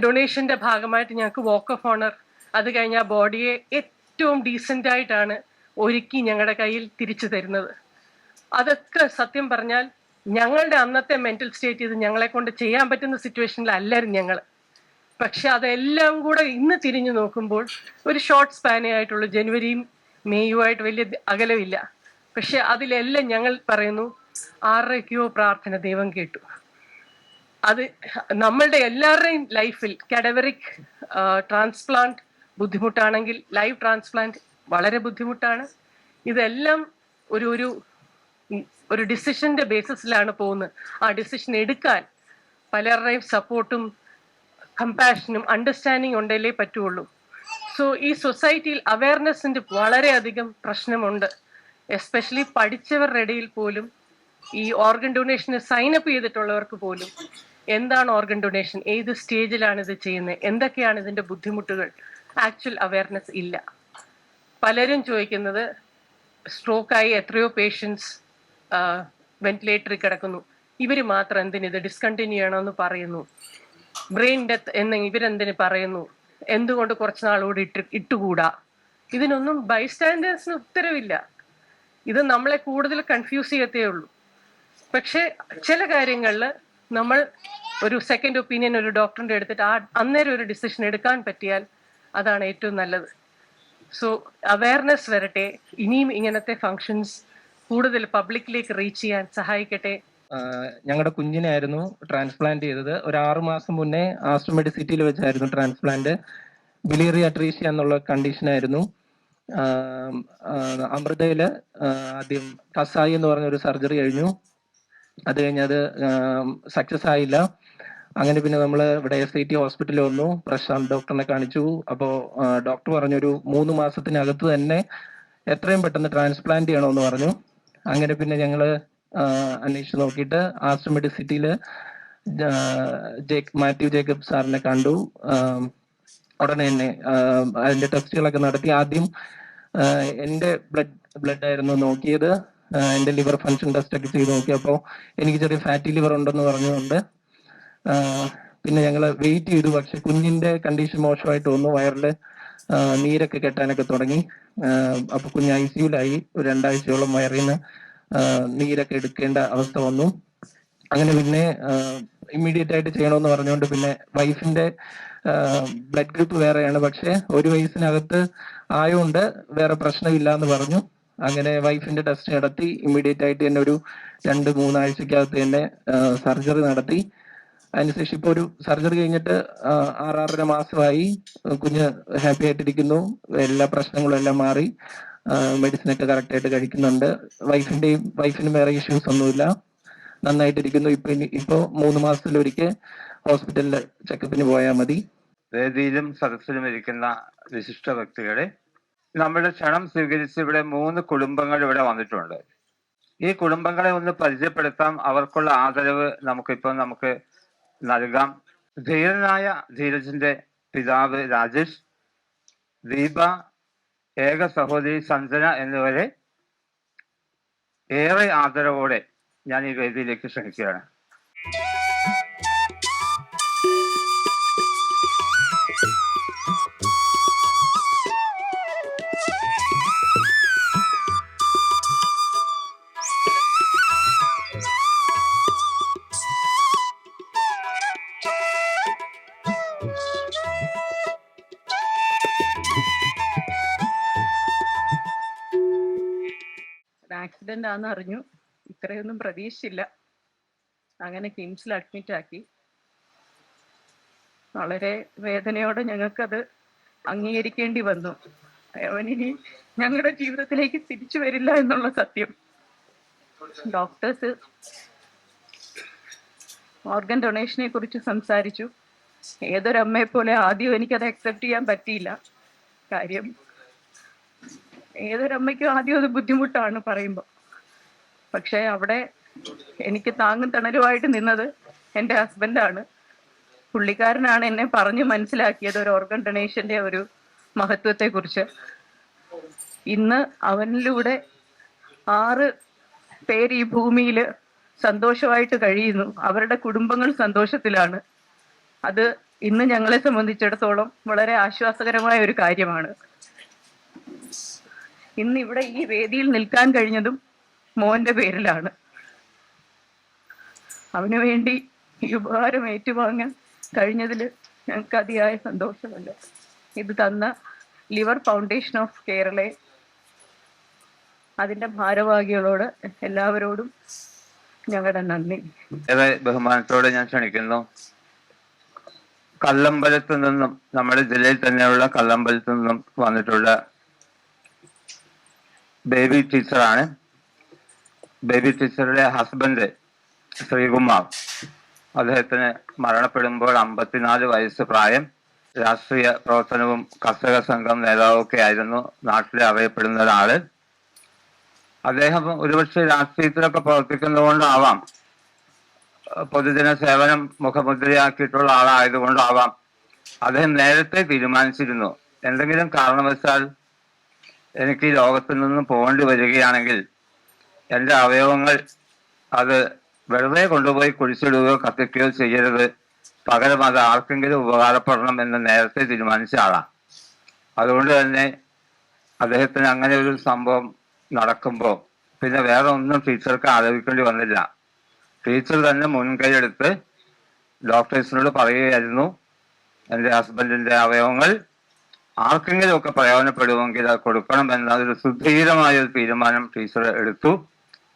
J: ഡൊണേഷന്റെ ഭാഗമായിട്ട് ഞങ്ങൾക്ക് വാക്ക് ഓഫ് ഓണർ, അത് കഴിഞ്ഞ് ആ ബോഡിയെ ഏറ്റവും ഡീസൻ്റ് ആയിട്ടാണ് ഒരുക്കി ഞങ്ങളുടെ കയ്യിൽ തിരിച്ചു തരുന്നത്. അതൊക്കെ സത്യം പറഞ്ഞാൽ ഞങ്ങളുടെ അന്നത്തെ മെന്റൽ സ്റ്റേറ്റ് ഇത് ഞങ്ങളെ കൊണ്ട് ചെയ്യാൻ പറ്റുന്ന സിറ്റുവേഷനിലല്ലായിരുന്നു ഞങ്ങൾ. പക്ഷെ അതെല്ലാം കൂടെ ഇന്ന് തിരിഞ്ഞു നോക്കുമ്പോൾ ഒരു ഷോർട്ട് സ്പാനേ ആയിട്ടുള്ളൂ, ജനുവരിയും മെയ്യുമായിട്ട് വലിയ അകലമില്ല. പക്ഷെ അതിലെല്ലാം ഞങ്ങൾ പറയുന്നു ആരുടെയൊക്കെയോ പ്രാർത്ഥന ദൈവം കേട്ടു. അത് നമ്മളുടെ എല്ലാവരുടെയും ലൈഫിൽ കാഡവറിക് ട്രാൻസ്പ്ലാന്റ് ബുദ്ധിമുട്ടാണെങ്കിൽ ലൈവ് ട്രാൻസ്പ്ലാന്റ് വളരെ ബുദ്ധിമുട്ടാണ്. ഇതെല്ലാം ഒരു ഡിസിഷന്റെ ബേസിസിലാണ് പോകുന്നത്. ആ ഡിസിഷൻ എടുക്കാൻ പലരുടെയും സപ്പോർട്ടും കമ്പാഷനും അണ്ടർസ്റ്റാൻഡിങ് ഉണ്ടെങ്കിലേ പറ്റുള്ളൂ. സോ ഈ സൊസൈറ്റിയിൽ അവയർനെസ്സിന്റെ വളരെയധികം പ്രശ്നമുണ്ട്. എസ്പെഷ്യലി പഠിച്ചവരുടെ ഇടയിൽ പോലും, ഈ ഓർഗൻ ഡൊണേഷന് സൈനപ്പ് ചെയ്തിട്ടുള്ളവർക്ക് പോലും എന്താണ് ഓർഗൻ ഡൊണേഷൻ, ഏത് സ്റ്റേജിലാണ് ഇത് ചെയ്യുന്നത്, എന്തൊക്കെയാണ് ഇതിന്റെ ബുദ്ധിമുട്ടുകൾ, ആക്ച്വൽ അവയർനെസ് ഇല്ല. പലരും ചോദിക്കുന്നത് സ്ട്രോക്കായി എത്രയോ പേഷ്യൻസ് വെന്റിലേറ്ററിൽ കിടക്കുന്നു, ഇവർ മാത്രം എന്തിനിത് ഡിസ്കണ്ടിന്യൂ ചെയ്യണമെന്ന് പറയുന്നു. ബ്രെയിൻ ഡെത്ത് എന്ന് ഇവരെന്തിന് പറയുന്നു, എന്തുകൊണ്ട് കുറച്ച് നാളുകൂടി ഇട്ടുകൂടാ? ഇതിനൊന്നും ബൈസ്റ്റാൻഡേഴ്സിന് ഉത്തരവില്ല. ഇത് നമ്മളെ കൂടുതൽ കൺഫ്യൂസ് ചെയ്യത്തേ ഉള്ളൂ. പക്ഷെ ചില കാര്യങ്ങളിൽ നമ്മൾ ഒരു സെക്കൻഡ് ഒപ്പീനിയൻ ഒരു ഡോക്ടറിന്റെ എടുത്തിട്ട് അന്നേരം ഒരു ഡിസിഷൻ എടുക്കാൻ പറ്റിയാൽ അതാണ് ഏറ്റവും നല്ലത്. സോ അവയർനെസ് വരട്ടെ, ഇനിയും ഇങ്ങനത്തെ ഫങ്ഷൻസ് കൂടുതൽ പബ്ലിക്കിലേക്ക് റീച്ച് ചെയ്യാൻ സഹായിക്കട്ടെ.
K: ഞങ്ങളുടെ കുഞ്ഞിനായിരുന്നു ട്രാൻസ്പ്ലാന്റ് ചെയ്തത്. ഒരു 6 മാസം മുന്നേ ആസ്റ്റർ മെഡിസിറ്റിയിൽ വെച്ചായിരുന്നു ട്രാൻസ്പ്ലാന്റ്. ബിലിയറി അട്രീഷ്യ എന്നുള്ള കണ്ടീഷനായിരുന്നു. അമൃതയില് ആദ്യം കസായി എന്ന് പറഞ്ഞ ഒരു സർജറി കഴിഞ്ഞു. അത് കഴിഞ്ഞ് അത് സക്സസ് ആയില്ല. അങ്ങനെ പിന്നെ നമ്മൾ ഇവിടെ SIT ഹോസ്പിറ്റലിൽ വന്നു, പ്രശാന്ത് ഡോക്ടറിനെ കാണിച്ചു. അപ്പോൾ ഡോക്ടർ പറഞ്ഞൊരു 3 മാസത്തിനകത്ത് തന്നെ എത്രയും പെട്ടെന്ന് ട്രാൻസ്പ്ലാന്റ് ചെയ്യണമെന്ന് പറഞ്ഞു. അങ്ങനെ പിന്നെ ഞങ്ങൾ അന്വേഷിച്ച് നോക്കിയിട്ട് ആസ്റ്റർ മെഡിസിറ്റിയിൽ മാത്യു ജേക്കബ് സാറിനെ കണ്ടു. ഉടനെ തന്നെ അതിന്റെ ടെസ്റ്റുകളൊക്കെ നടത്തി. ആദ്യം എൻ്റെ ബ്ലഡ് ആയിരുന്നു നോക്കിയത്. എൻ്റെ ലിവർ ഫങ്ഷൻ ടെസ്റ്റ് ഒക്കെ ചെയ്ത് നോക്കിയപ്പോൾ എനിക്ക് ചെറിയ ഫാറ്റി ലിവർ ഉണ്ടെന്ന് പറഞ്ഞുകൊണ്ട് പിന്നെ ഞങ്ങൾ വെയിറ്റ് ചെയ്തു. പക്ഷെ കുഞ്ഞിന്റെ കണ്ടീഷൻ മോശമായിട്ട് വന്നു. വയറിൽ നീരൊക്കെ കെട്ടാനൊക്കെ തുടങ്ങി. അപ്പൊ കുഞ്ഞ് ICUലായി. ഒരു 2 ആഴ്ചയോളം വയറിൽ നിന്ന് നീരൊക്കെ എടുക്കേണ്ട അവസ്ഥ വന്നു. അങ്ങനെ പിന്നെ ഇമ്മീഡിയറ്റ് ആയിട്ട് ചെയ്യണമെന്ന് പറഞ്ഞുകൊണ്ട് പിന്നെ വൈഫിന്റെ ബ്ലഡ് ഗ്രൂപ്പ് വേറെയാണ്, പക്ഷെ 1 വയസ്സിനകത്ത് ആയതുകൊണ്ട് വേറെ പ്രശ്നമില്ല എന്ന് പറഞ്ഞു. അങ്ങനെ വൈഫിന്റെ ടെസ്റ്റ് നടത്തി. ഇമ്മീഡിയറ്റ് ആയിട്ട് തന്നെ ഒരു 2-3 ആഴ്ചക്കകത്ത് തന്നെ സർജറി നടത്തി. അതിനുശേഷം ഇപ്പോൾ ഒരു സർജറി കഴിഞ്ഞിട്ട് 6-6.5 മാസമായി. കുഞ്ഞ് ഹാപ്പി ആയിട്ടിരിക്കുന്നു. എല്ലാ പ്രശ്നങ്ങളും എല്ലാം മാറി. മെഡിസിൻ ഒക്കെ കറക്റ്റ് ആയിട്ട് കഴിക്കുന്നുണ്ട്. വൈഫിനും വേറെ ഇഷ്യൂസ് ഒന്നുമില്ല, നന്നായിട്ടിരിക്കുന്നു. ഇപ്പോ 3 മാസത്തിലൊരിക്കൽ ഹോസ്പിറ്റലിൽ ചെക്കപ്പിന് പോയാൽ മതി.
F: വേദിയിലും സദസ്സിലും ഇരിക്കുന്ന വിശിഷ്ട വ്യക്തികളെ, നമ്മുടെ ക്ഷണം സ്വീകരിച്ച് ഇവിടെ 3 കുടുംബങ്ങൾ ഇവിടെ വന്നിട്ടുണ്ട്. ഈ കുടുംബങ്ങളെ ഒന്ന് പരിചയപ്പെടുത്താം. അവർക്കുള്ള ആദരവ് നമുക്ക് നൽകാം. ധീരനായ ധീരജിന്റെ പിതാവ് രാജേഷ്, ദീപ, ഏക സഹോദരി സഞ്ജന എന്നിവരെ ഏറെ ആദരവോടെ ഞാൻ ഈ വേദിയിലേക്ക് ക്ഷണിക്കുകയാണ്.
B: ആക്സിഡന്റ് ആണെന്ന് അറിഞ്ഞു. ഇത്രയൊന്നും പ്രതീക്ഷിച്ചില്ല. അങ്ങനെ കിംസിൽ അഡ്മിറ്റ് ആക്കി. വളരെ വേദനയോടെ ഞങ്ങൾക്കത് അംഗീകരിക്കേണ്ടി വന്നു. അവനിനി ഞങ്ങളുടെ ജീവിതത്തിലേക്ക് തിരിച്ചു വരില്ല എന്നുള്ള സത്യം. ഡോക്ടേഴ്സ് ഓർഗൻ ഡൊണേഷനെ കുറിച്ച് സംസാരിച്ചു. ഏതൊരമ്മയെ പോലെ ആദ്യം എനിക്കത് അക്സെപ്റ്റ് ചെയ്യാൻ പറ്റിയില്ല. കാര്യം ഏതൊരമ്മയ്ക്കും ആദ്യം അത് ബുദ്ധിമുട്ടാണ് പറയുമ്പോൾ. പക്ഷെ അവിടെ എനിക്ക് താങ്ങും തണലുമായിട്ട് നിന്നത് എൻ്റെ ഹസ്ബൻഡാണ്. പുള്ളിക്കാരനാണ് എന്നെ പറഞ്ഞു മനസ്സിലാക്കിയത് ഒരു ഓർഗൻ ഡൊണേഷന്റെ ഒരു മഹത്വത്തെക്കുറിച്ച്. ഇന്ന് അവനിലൂടെ 6 പേര് ഈ ഭൂമിയിൽ സന്തോഷമായിട്ട് കഴിയുന്നു. അവരുടെ കുടുംബങ്ങൾ സന്തോഷത്തിലാണ്. അത് ഇന്ന് ഞങ്ങളെ സംബന്ധിച്ചിടത്തോളം വളരെ ആശ്വാസകരമായ ഒരു കാര്യമാണ്. ഇന്ന് ഇവിടെ ഈ വേദിയിൽ നിൽക്കാൻ കഴിഞ്ഞതും മോന്റെ പേരിലാണ്. അവന് വേണ്ടി ഈ ഉപഹാരം ഏറ്റുവാങ്ങാൻ കഴിഞ്ഞതിൽ ഞങ്ങൾക്ക് അതിയായ സന്തോഷമുണ്ട്. ഇത് തന്ന ലിവർ ഫൗണ്ടേഷൻ ഓഫ് കേരളയെ, അതിന്റെ ഭാരവാഹികളോട് എല്ലാവരോടും ഞങ്ങളുടെ നന്ദി.
F: ഏറെ ബഹുമാനത്തോടെ ഞാൻ ക്ഷണിക്കുന്നു. കല്ലമ്പലത്തു നിന്നും, നമ്മുടെ ജില്ലയിൽ തന്നെയുള്ള കല്ലമ്പലത്തു നിന്നും വന്നിട്ടുള്ള ബേബി ടീച്ചറാണ്. ബേബി ടീച്ചറുടെ ഹസ്ബൻഡ് ശ്രീകുമാർ, അദ്ദേഹത്തിന് മരണപ്പെടുമ്പോൾ 54 വയസ്സ് പ്രായം. രാഷ്ട്രീയ പ്രവർത്തനവും കർഷക സംഘം നേതാവൊക്കെ ആയിരുന്നു. നാട്ടിൽ അറിയപ്പെടുന്ന ഒരാള്. അദ്ദേഹം ഒരുപക്ഷെ രാഷ്ട്രീയത്തിലൊക്കെ പ്രവർത്തിക്കുന്നതുകൊണ്ടാവാം, പൊതുജന സേവനം മുഖമുദ്രയാക്കിയിട്ടുള്ള ആളായതുകൊണ്ടാവാം, അദ്ദേഹം നേരത്തെ തീരുമാനിച്ചിരുന്നു, എന്തെങ്കിലും കാരണവശാൽ എനിക്ക് ഈ ലോകത്തിൽ നിന്നും പോകേണ്ടി വരികയാണെങ്കിൽ എൻ്റെ അവയവങ്ങൾ അത് വെറുതെ കൊണ്ടുപോയി കുഴിച്ചിടുകയോ കത്തിക്കുകയോ ചെയ്യരുത്, പകരം അത് ആർക്കെങ്കിലും ഉപകാരപ്പെടണം എന്ന് നേരത്തെ തീരുമാനിച്ച ആളാണ്. അതുകൊണ്ട് തന്നെ അദ്ദേഹത്തിന് അങ്ങനെ ഒരു സംഭവം നടക്കുമ്പോൾ പിന്നെ വേറെ ഒന്നും ടീച്ചർക്ക് ആലോചിക്കേണ്ടി വന്നില്ല. ടീച്ചർ തന്നെ മുൻകൈയെടുത്ത് ഡോക്ടേഴ്സിനോട് പറയുകയായിരുന്നു, എൻ്റെ ഹസ്ബൻഡിൻ്റെ അവയവങ്ങൾ ആർക്കെങ്കിലും ഒക്കെ പ്രയോജനപ്പെടുമെങ്കിൽ അത് കൊടുക്കണം എന്നതൊരു സുധീരമായ ഒരു തീരുമാനം ടീച്ചർ എടുത്തു.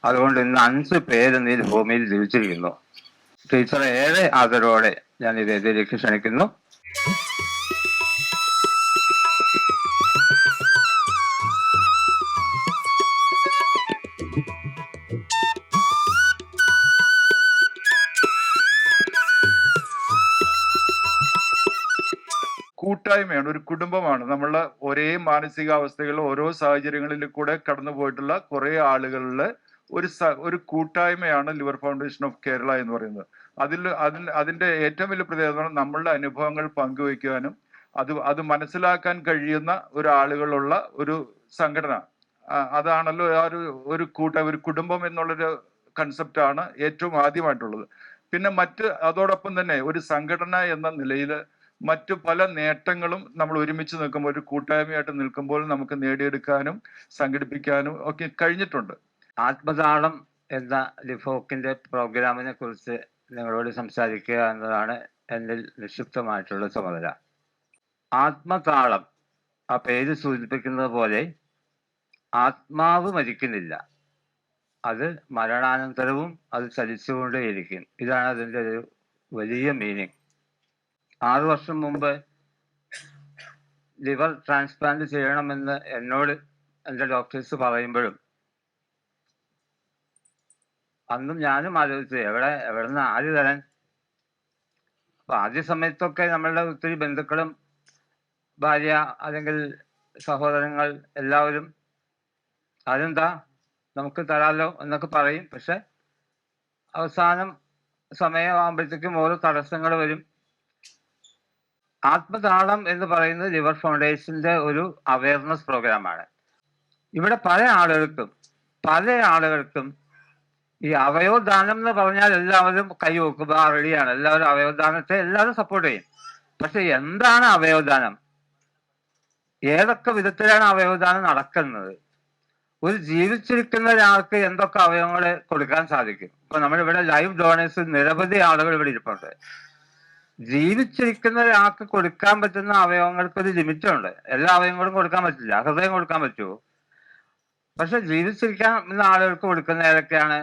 F: അതുകൊണ്ട് ഇന്ന് 5 പേര് ഈ ഭൂമിയിൽ ജീവിച്ചിരിക്കുന്നു. ടീച്ചറെ ഏറെ ആദരവോടെ ഞാൻ ഈ വേദിയിലേക്ക് ക്ഷണിക്കുന്നു.
L: കൂട്ടായ്മയാണ്, ഒരു കുടുംബമാണ്. നമ്മളുടെ ഒരേ മാനസികാവസ്ഥകളിൽ ഓരോ സാഹചര്യങ്ങളിൽ കൂടെ കടന്നു പോയിട്ടുള്ള കുറെ ആളുകളുടെ ഒരു കൂട്ടായ്മയാണ് ലിവർ ഫൗണ്ടേഷൻ ഓഫ് കേരള എന്ന് പറയുന്നത്. അതിന്റെ ഏറ്റവും വലിയ പ്രത്യേകത നമ്മളുടെ അനുഭവങ്ങൾ പങ്കുവയ്ക്കാനും അത് മനസ്സിലാക്കാൻ കഴിയുന്ന ആളുകളുള്ള ഒരു സംഘടന. അതാണല്ലോ ഒരു കുടുംബം എന്നുള്ളൊരു കൺസെപ്റ്റാണ് ഏറ്റവും ആദ്യമായിട്ടുള്ളത്. പിന്നെ അതോടൊപ്പം തന്നെ ഒരു സംഘടന എന്ന നിലയിൽ മറ്റു പല നേട്ടങ്ങളും നമ്മൾ ഒരുമിച്ച് നിൽക്കുമ്പോൾ, ഒരു കൂട്ടായ്മയായിട്ട് നിൽക്കുമ്പോൾ നമുക്ക് നേടിയെടുക്കാനും സംഘടിപ്പിക്കാനും ഒക്കെ കഴിഞ്ഞിട്ടുണ്ട്.
F: ആത്മതാളം എന്ന ലിഫോക്കിന്റെ പ്രോഗ്രാമിനെ കുറിച്ച് നിങ്ങളോട് സംസാരിക്കുക എന്നതാണ് എന്നിൽ നിക്ഷിപ്തമായിട്ടുള്ള ചുമതല. ആത്മതാളം, ആ പേര് സൂചിപ്പിക്കുന്നത് പോലെ ആത്മാവ് മരിക്കുന്നില്ല, അത് മരണാനന്തരവും അത് ചലിച്ചുകൊണ്ടേയിരിക്കും. ഇതാണ് അതിൻ്റെ ഒരു വലിയ മീനിങ്. 6 വർഷം മുമ്പ് ലിവർ ട്രാൻസ്പ്ലാന്റ് ചെയ്യണമെന്ന് എന്നോട് എൻ്റെ ഡോക്ടേഴ്സ് പറയുമ്പോഴും അന്നും ഞാനും ആലോചിച്ചു എവിടെ നിന്ന് ആര് തരാൻ. അപ്പൊ ആദ്യ സമയത്തൊക്കെ നമ്മളുടെ ഒത്തിരി ബന്ധുക്കളും ഭാര്യ അല്ലെങ്കിൽ സഹോദരങ്ങൾ എല്ലാവരും അതെന്താ നമുക്ക് തരാമല്ലോ എന്നൊക്കെ പറയും. പക്ഷെ അവസാനം സമയമാകുമ്പോഴത്തേക്കും ഓരോ തടസ്സങ്ങൾ വരും. ആത്മതാളം എന്ന് പറയുന്നത് ലിവർ ഫൗണ്ടേഷന്റെ ഒരു അവയർനെസ് പ്രോഗ്രാമാണ്. ഇവിടെ പല ആളുകൾക്കും ഈ അവയവദാനം എന്ന് പറഞ്ഞാൽ എല്ലാവരും കൈ വെക്കുക, റെഡിയാണ്, എല്ലാവരും അവയവദാനത്തെ എല്ലാവരും സപ്പോർട്ട് ചെയ്യും. പക്ഷെ എന്താണ് അവയവദാനം, ഏതൊക്കെ വിധത്തിലാണ് അവയവദാനം നടക്കുന്നത്, ഒരു ജീവിച്ചിരിക്കുന്ന ഒരാൾക്ക് എന്തൊക്കെ അവയവങ്ങൾ കൊടുക്കാൻ സാധിക്കും? ഇപ്പൊ നമ്മളിവിടെ ലൈവ് ഡോണേഴ്സ് നിരവധി ആളുകൾ ഇവിടെ ഇരിപ്പുണ്ട്. ജീവിച്ചിരിക്കുന്ന ഒരാൾക്ക് കൊടുക്കാൻ പറ്റുന്ന അവയവങ്ങൾക്ക് ഒരു ലിമിറ്റുണ്ട്. എല്ലാ അവയവങ്ങളും കൊടുക്കാൻ പറ്റില്ല. ഹൃദയം കൊടുക്കാൻ പറ്റുമോ? പക്ഷെ ജീവിച്ചിരിക്കുന്ന ആളുകൾക്ക് കൊടുക്കുന്ന ഏതൊക്കെയാണ്?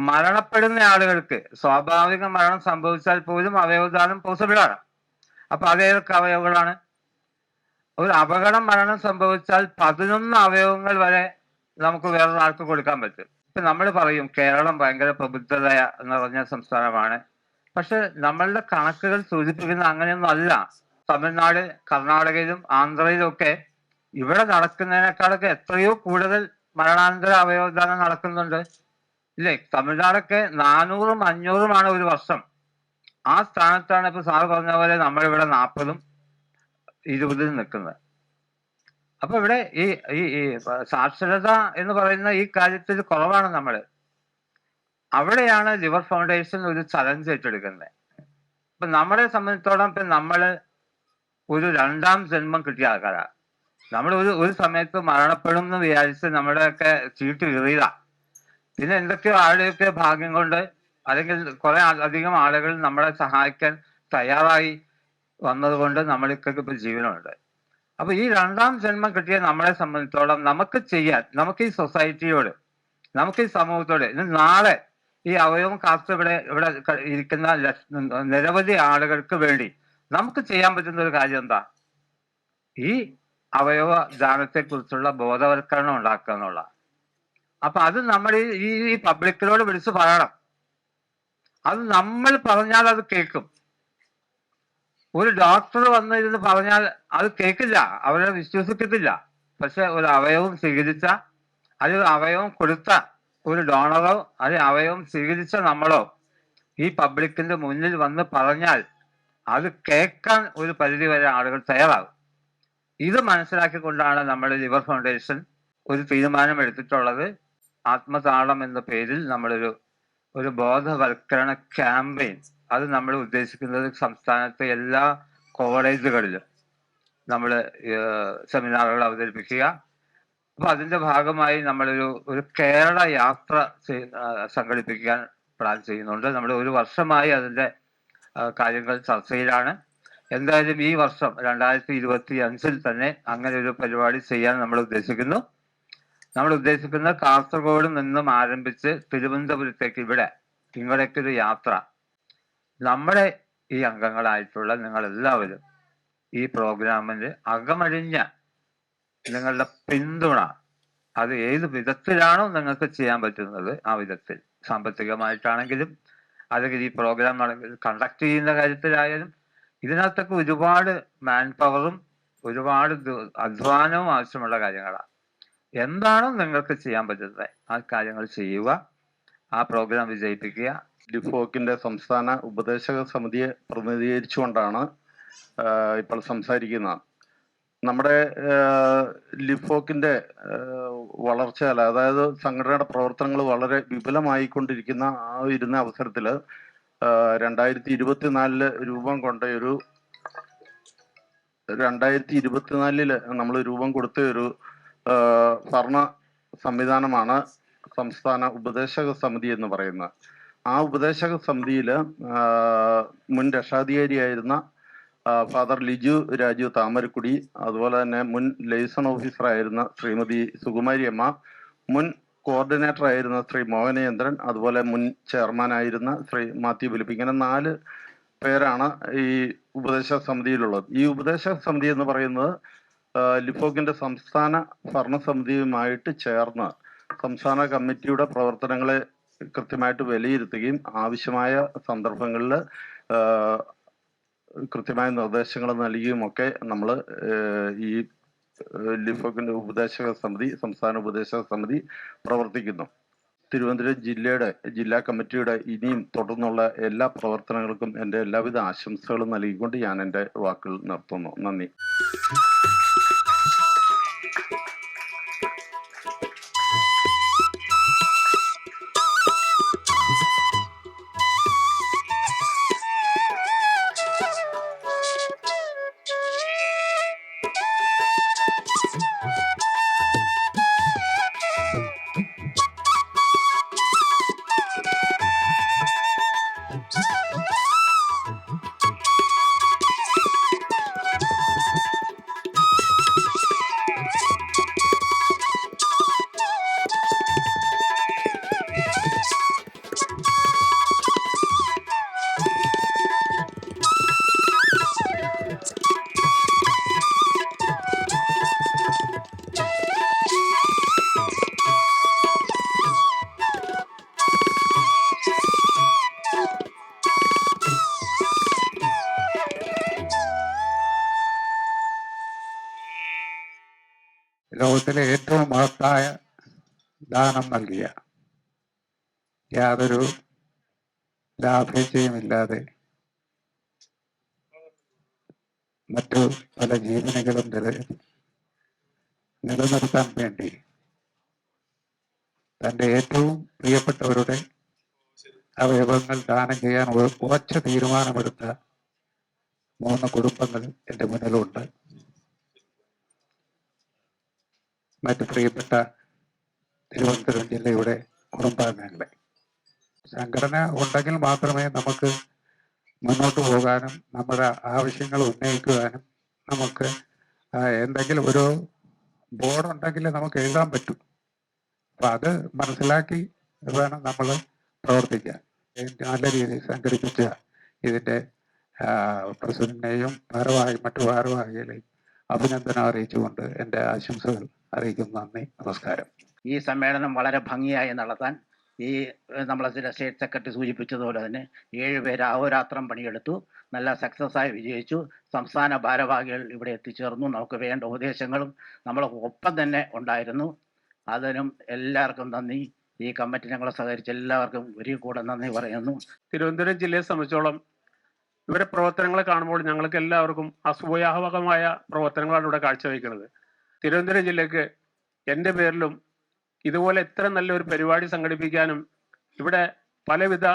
F: മരണപ്പെടുന്ന ആളുകൾക്ക് സ്വാഭാവിക മരണം സംഭവിച്ചാൽ പോലും അവയവദാനം പോസിബിൾ ആണ്. അപ്പൊ അതേതൊക്കെ അവയവങ്ങളാണ്? ഒരു അപകടം മരണം സംഭവിച്ചാൽ 11 അവയവങ്ങൾ വരെ നമുക്ക് വേറൊരാൾക്ക് കൊടുക്കാൻ പറ്റും. ഇപ്പൊ നമ്മൾ പറയും കേരളം ഭയങ്കര പ്രബുദ്ധത എന്ന് പറഞ്ഞ സംസ്ഥാനമാണ്. പക്ഷെ നമ്മളുടെ കണക്കുകൾ സൂചിപ്പിക്കുന്ന അങ്ങനെയൊന്നും അല്ല. തമിഴ്നാട്, കർണാടകയിലും ആന്ധ്രയിലും ഒക്കെ ഇവിടെ നടക്കുന്നതിനേക്കാളൊക്കെ എത്രയോ കൂടുതൽ മരണാനന്തര അവയവദാനം നടക്കുന്നുണ്ട്, ഇല്ലേ? തമിഴ്നാടൊക്കെ 400ഉം 500ഉമാണ് ഒരു വർഷം. ആ സ്ഥാനത്താണ് ഇപ്പൊ സാറ് പറഞ്ഞ പോലെ നമ്മളിവിടെ 40ഉം 20ഉം നിൽക്കുന്നത്. അപ്പൊ ഇവിടെ ഈ സാക്ഷരത എന്ന് പറയുന്ന ഈ കാര്യത്തിൽ കുറവാണ് നമ്മൾ. അവിടെയാണ് ലിവർ ഫൗണ്ടേഷൻ ഒരു ചലഞ്ച് ഏറ്റെടുക്കുന്നത്. ഇപ്പൊ നമ്മളെ സംബന്ധിച്ചോളം ഇപ്പൊ നമ്മള് ഒരു 2ാം ജന്മം കിട്ടിയ ആൾക്കാരാണ്. നമ്മൾ ഒരു സമയത്ത് മരണപ്പെടും എന്ന് വിചാരിച്ച് നമ്മുടെയൊക്കെ ചീട്ട് കീറിയതാ. പിന്നെ എന്തൊക്കെയോ ആളുടെയൊക്കെ ഭാഗ്യം കൊണ്ട് അല്ലെങ്കിൽ കുറെ അധികം ആളുകൾ നമ്മളെ സഹായിക്കാൻ തയ്യാറായി വന്നതുകൊണ്ട് നമ്മൾക്കൊക്കെ ഇപ്പൊ ജീവനുണ്ട്. അപ്പൊ ഈ 2ാം ജന്മം കിട്ടിയ നമ്മളെ സംബന്ധിച്ചോളം നമുക്ക് ചെയ്യാൻ, നമുക്ക് ഈ സൊസൈറ്റിയോട്, നമുക്ക് ഈ സമൂഹത്തോട്, ഇന്ന് നാളെ ഈ അവയവം കാത്ത് ഇവിടെ ഇരിക്കുന്ന നിരവധി ആളുകൾക്ക് വേണ്ടി നമുക്ക് ചെയ്യാൻ പറ്റുന്ന ഒരു കാര്യം എന്താ? ഈ അവയവ ദാനത്തെ കുറിച്ചുള്ള ബോധവൽക്കരണം ഉണ്ടാക്കുക എന്നുള്ള. അപ്പൊ അത് നമ്മൾ ഈ പബ്ലിക്കിനോട് വിളിച്ച് പറയണം. അത് നമ്മൾ പറഞ്ഞാൽ അത് കേൾക്കും. ഒരു ഡോക്ടർ വന്നിരുന്ന് പറഞ്ഞാൽ അത് കേൾക്കില്ല, അവരെ വിശ്വസിക്കത്തില്ല. പക്ഷെ ഒരു അവയവം സ്വീകരിച്ച, അത് അവയവം കൊടുത്ത ഒരു ഡോണറോ അത് അവയവം സ്വീകരിച്ച നമ്മളോ ഈ പബ്ലിക്കിന്റെ മുന്നിൽ വന്ന് പറഞ്ഞാൽ അത് കേൾക്കാൻ ഒരു പരിധി വരെ ആളുകൾ തയ്യാറാകും. ഇത് മനസ്സിലാക്കിക്കൊണ്ടാണ് നമ്മുടെ ലിവർ ഫൗണ്ടേഷൻ ഒരു തീരുമാനം എടുത്തിട്ടുള്ളത്. ആത്മതാളം എന്ന പേരിൽ നമ്മളൊരു ബോധവൽക്കരണ ക്യാമ്പയിൻ, അത് നമ്മൾ ഉദ്ദേശിക്കുന്നത് സംസ്ഥാനത്തെ എല്ലാ കോളേജുകളിലും നമ്മൾ സെമിനാറുകൾ അവതരിപ്പിക്കുക. അപ്പൊ അതിന്റെ ഭാഗമായി നമ്മളൊരു കേരള യാത്ര സംഘടിപ്പിക്കാൻ പ്ലാൻ ചെയ്യുന്നുണ്ട്. നമ്മൾ 1 വർഷമായി അതിന്റെ കാര്യങ്ങൾ ചർച്ചയിലാണ്. എന്തായാലും ഈ വർഷം 2025 തന്നെ അങ്ങനെ ഒരു പരിപാടി ചെയ്യാൻ നമ്മൾ ഉദ്ദേശിക്കുന്നു. നമ്മൾ ഉദ്ദേശിക്കുന്ന കാസർഗോഡ് നിന്നും ആരംഭിച്ച് തിരുവനന്തപുരത്തേക്ക് ഇവിടേക്കൊരു യാത്ര. നമ്മുടെ ഈ അംഗങ്ങളായിട്ടുള്ള നിങ്ങളെല്ലാവരും ഈ പ്രോഗ്രാമിന് അകമഴിഞ്ഞ നിങ്ങളുടെ പിന്തുണ, അത് ഏത് വിധത്തിലാണോ നിങ്ങൾക്ക് ചെയ്യാൻ പറ്റുന്നത് ആ വിധത്തിൽ, സാമ്പത്തികമായിട്ടാണെങ്കിലും അല്ലെങ്കിൽ ഈ പ്രോഗ്രാം കണ്ടക്ട് ചെയ്യുന്ന കാര്യത്തിലായാലും, ഇതിനകത്തൊക്കെ ഒരുപാട് മാൻ പവറും ഒരുപാട് അധ്വാനവും ആവശ്യമുള്ള കാര്യങ്ങളാണ്. എന്താണോ നിങ്ങൾക്ക് ചെയ്യാൻ പറ്റുന്നത് ആ കാര്യങ്ങൾ ചെയ്യുക, ആ പ്രോഗ്രാം വിജയിപ്പിക്കുക.
C: ലിഫോക്കിന്റെ സംസ്ഥാന ഉപദേശക സമിതിയെ പ്രതിനിധീകരിച്ചുകൊണ്ടാണ് ഇപ്പോൾ സംസാരിക്കുന്നത്. നമ്മുടെ ലിഫോക്കിന്റെ വളർച്ചയിൽ, അതായത് സംഘടനയുടെ പ്രവർത്തനങ്ങൾ വളരെ വിപുലമായിക്കൊണ്ടിരിക്കുന്ന ഇരുന്ന അവസരത്തിൽ 2024 രൂപം കൊണ്ട 2024 നമ്മൾ രൂപം കൊടുത്ത ഒരു ഭരണ സംവിധാനമാണ് സംസ്ഥാന ഉപദേശക സമിതി എന്ന് പറയുന്നത്. ആ ഉപദേശക സമിതിയിൽ മുൻ രക്ഷാധികാരിയായിരുന്ന ഫാദർ ലിജു രാജു താമരക്കുടി, അതുപോലെ തന്നെ മുൻ ലൈസൺ ഓഫീസറായിരുന്ന ശ്രീമതി സുകുമാരി അമ്മ, മുൻ കോർഡിനേറ്റർ ആയിരുന്ന ശ്രീ മോഹനചന്ദ്രൻ, അതുപോലെ മുൻ ചെയർമാനായിരുന്ന ശ്രീ മാത്യു ഫിലിപ്പ്, ഇങ്ങനെ 4 പേരാണ് ഈ ഉപദേശക സമിതിയിലുള്ളത്. ഈ ഉപദേശക സമിതി എന്ന് പറയുന്നത് ലിഫോക്കിന്റെ സംസ്ഥാന ഭരണസമിതിയുമായിട്ട് ചേർന്ന് സംസ്ഥാന കമ്മിറ്റിയുടെ പ്രവർത്തനങ്ങളെ കൃത്യമായിട്ട് വിലയിരുത്തുകയും ആവശ്യമായ സന്ദർഭങ്ങളിൽ കൃത്യമായ നിർദ്ദേശങ്ങൾ നൽകിയും ഒക്കെ നമ്മൾ ഈ ലിഫോക്കിന്റെ സംസ്ഥാന ഉപദേശക സമിതി പ്രവർത്തിക്കുന്നു. തിരുവനന്തപുരം ജില്ലാ കമ്മിറ്റിയുടെ ഇനിയും തുടർന്നുള്ള എല്ലാ പ്രവർത്തനങ്ങൾക്കും എൻ്റെ എല്ലാവിധ ആശംസകളും നൽകിക്കൊണ്ട് ഞാൻ എൻ്റെ വാക്കുകൾ നിർത്തുന്നു. നന്ദി.
G: ലോകത്തിലെ ഏറ്റവും മഹത്തായ ദാനം നൽകിയ, യാതൊരു ലാഭേച്ഛയുമില്ലാതെ മറ്റു പല ജീവനുകളും നിലനിർത്താൻ വേണ്ടി തൻ്റെ ഏറ്റവും പ്രിയപ്പെട്ടവരുടെ അവയവങ്ങൾ ദാനം ചെയ്യാൻ ഉറച്ച തീരുമാനമെടുത്ത 3 കുടുംബങ്ങൾ എൻ്റെ മുന്നിലുണ്ട്. മറ്റ് പ്രിയപ്പെട്ട തിരുവനന്തപുരം ജില്ലയുടെ കുടുംബാംഗങ്ങളെ, സംഘടന ഉണ്ടെങ്കിൽ മാത്രമേ നമുക്ക് മുന്നോട്ട് പോകാനും നമ്മുടെ ആവശ്യങ്ങൾ ഉന്നയിക്കുവാനും, നമുക്ക് എന്തെങ്കിലും ഒരു ബോർഡുണ്ടെങ്കിൽ നമുക്ക് എഴുതാൻ പറ്റും. അപ്പം അത് മനസ്സിലാക്കി വേണം നമ്മൾ പ്രവർത്തിക്കാൻ. നല്ല രീതിയിൽ സംഘടിപ്പിച്ച ഇതിൻ്റെ പ്രസിഡന്റിനെയും മറ്റു ഭാരവാഹികളെയും അഭിനന്ദനം അറിയിച്ചുകൊണ്ട് എൻ്റെ ആശംസകൾ അറിയിക്കുന്നു. നന്ദി, നമസ്കാരം.
M: ഈ സമ്മേളനം വളരെ ഭംഗിയായി നടത്താൻ നമ്മളെ സ്റ്റേറ്റ് സെക്രട്ടറി സൂചിപ്പിച്ചതുപോലെ തന്നെ 7 പേര് അഹോരാത്രം പണിയെടുത്തു. നല്ല സക്സസ്സായി വിജയിച്ചു. സംസ്ഥാന ഭാരവാഹികൾ ഇവിടെ എത്തിച്ചേർന്നു. നമുക്ക് വേണ്ട ഉപദേശങ്ങളും നമ്മളെ ഒപ്പം തന്നെ ഉണ്ടായിരുന്നു. അതിനും എല്ലാവർക്കും നന്ദി. ഈ കമ്മിറ്റി ഞങ്ങളെ സഹകരിച്ച എല്ലാവർക്കും ഒരിക്കൽ കൂടെ നന്ദി പറയുന്നു.
N: തിരുവനന്തപുരം ജില്ലയെ സംബന്ധിച്ചോളം ഇവരെ പ്രവർത്തനങ്ങൾ കാണുമ്പോൾ ഞങ്ങൾക്ക് എല്ലാവർക്കും അസൂയാവഹമായ പ്രവർത്തനങ്ങളാണ് ഇവിടെ കാഴ്ചവെക്കുന്നത്. തിരുവനന്തപുരം ജില്ലയ്ക്ക് എൻ്റെ പേരിലും ഇതുപോലെ എത്ര നല്ലൊരു പരിപാടി സംഘടിപ്പിക്കാനും ഇവിടെ പലവിധ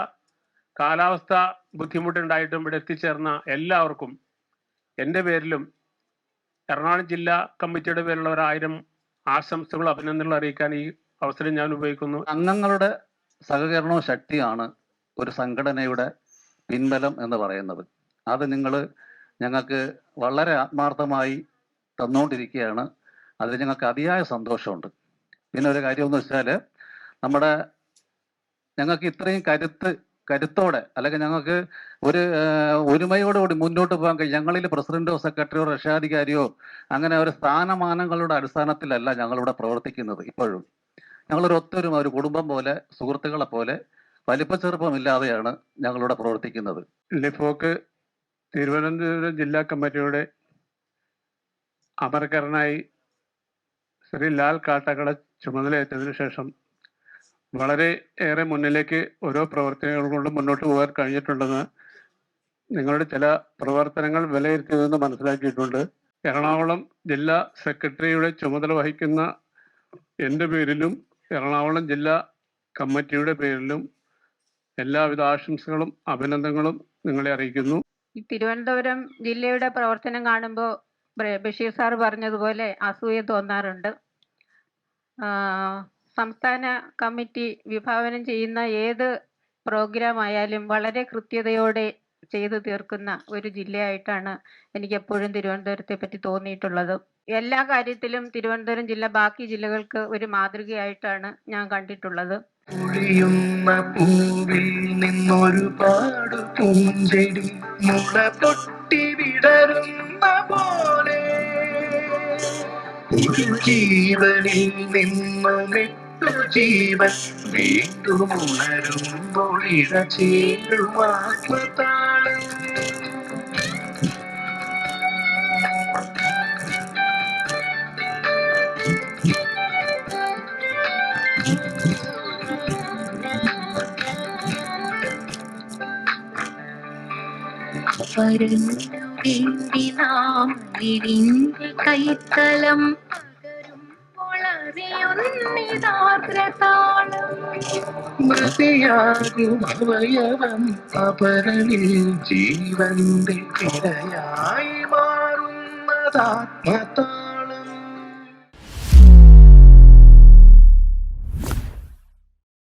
N: കാലാവസ്ഥ ബുദ്ധിമുട്ടുണ്ടായിട്ടും ഇവിടെ എത്തിച്ചേർന്ന എല്ലാവർക്കും എൻ്റെ പേരിലും എറണാകുളം ജില്ലാ കമ്മിറ്റിയുടെ പേരിലുള്ള 1000 ആശംസകളും അഭിനന്ദനങ്ങളും അറിയിക്കാൻ ഈ അവസരം ഞാൻ ഉപയോഗിക്കുന്നു.
C: അംഗങ്ങളുടെ സഹകരണവും ശക്തിയാണ് ഒരു സംഘടനയുടെ പിൻബലം എന്ന് പറയുന്നത്. അത് നിങ്ങൾ ഞങ്ങൾക്ക് വളരെ ആത്മാർത്ഥമായി തന്നുകൊണ്ടിരിക്കുകയാണ്. അതിൽ ഞങ്ങൾക്ക് അതിയായ സന്തോഷമുണ്ട്. പിന്നെ ഒരു കാര്യമെന്ന് വെച്ചാൽ ഞങ്ങൾക്ക് ഇത്രയും കരുത്തോടെ അല്ലെങ്കിൽ ഞങ്ങൾക്ക് ഒരു ഒരുമയോടുകൂടി മുന്നോട്ട് പോകാൻ കഴിയും. ഞങ്ങളിൽ പ്രസിഡന്റോ സെക്രട്ടറിയോ രക്ഷാധികാരിയോ അങ്ങനെ ഒരു സ്ഥാനമാനങ്ങളുടെ അടിസ്ഥാനത്തിലല്ല ഞങ്ങളിവിടെ പ്രവർത്തിക്കുന്നത്. ഇപ്പോഴും ഞങ്ങളൊരു ഒത്തൊരുമ, ഒരു കുടുംബം പോലെ, സുഹൃത്തുക്കളെ പോലെ വലിപ്പച്ചെറുപ്പമില്ലാതെയാണ് ഞങ്ങളിവിടെ പ്രവർത്തിക്കുന്നത്.
N: ലിഫോക്ക് തിരുവനന്തപുരം ജില്ലാ കമ്മിറ്റിയുടെ അമരക്കാരനായി ശ്രീ ലാൽ കാട്ടാക്കട ചുമതലയേറ്റതിനു ശേഷം വളരെ ഏറെ മുന്നിലേക്ക് ഓരോ പ്രവർത്തനങ്ങൾ കൊണ്ട് മുന്നോട്ട് പോകാൻ കഴിഞ്ഞിട്ടുണ്ടെന്ന് നിങ്ങളുടെ ചില പ്രവർത്തനങ്ങൾ വിലയിരുത്തിയതെന്ന് മനസ്സിലാക്കിയിട്ടുണ്ട്. എറണാകുളം ജില്ലാ സെക്രട്ടറിയുടെ ചുമതല വഹിക്കുന്ന എൻ്റെ പേരിലും എറണാകുളം ജില്ലാ കമ്മിറ്റിയുടെ പേരിലും എല്ലാവിധ ആശംസകളും അഭിനന്ദനങ്ങളും നിങ്ങളെ അറിയിക്കുന്നു.
H: ഈ തിരുവനന്തപുരം ജില്ലയുടെ പ്രവർത്തനം കാണുമ്പോൾ ബഷീർ സാർ പറഞ്ഞതുപോലെ അസൂയ തോന്നാറുണ്ട്. സംസ്ഥാന കമ്മിറ്റി വിഭാവനം ചെയ്യുന്ന ഏത് പ്രോഗ്രാം ആയാലും വളരെ കൃത്യതയോടെ ചെയ്തു തീർക്കുന്ന ഒരു ജില്ലയായിട്ടാണ് എനിക്ക് എപ്പോഴും തിരുവനന്തപുരത്തെ പറ്റി തോന്നിയിട്ടുള്ളത്. എല്ലാ കാര്യത്തിലും തിരുവനന്തപുരം ജില്ല ബാക്കി ജില്ലകൾക്ക് ഒരു മാതൃകയായിട്ടാണ് ഞാൻ കണ്ടിട്ടുള്ളത്.
O: പൊഴിയുന്ന പൂവിൽ നിന്നൊരുപാട് പൂഞ്ചെടി മുള പൊട്ടി വിടരുന്ന പോലെ ഒരു ജീവനിൽ നിന്നുമിട്ടു ജീവൻ വീണ്ടും ഉണരുമ്പോൾ ഇഴ ചേരും ആത്മതാളം.
P: വരനു വേണ്ടി നാം വിരിഞ്ഞ കൈത്തലം പകരുമ്പോളറിയുന്നിതാർദ്രതാളം.
O: മതിയാകും അവയവം അപരനിൽ ജീവന്റെ തിരയായി മാറുന്നതാത്മതാളം.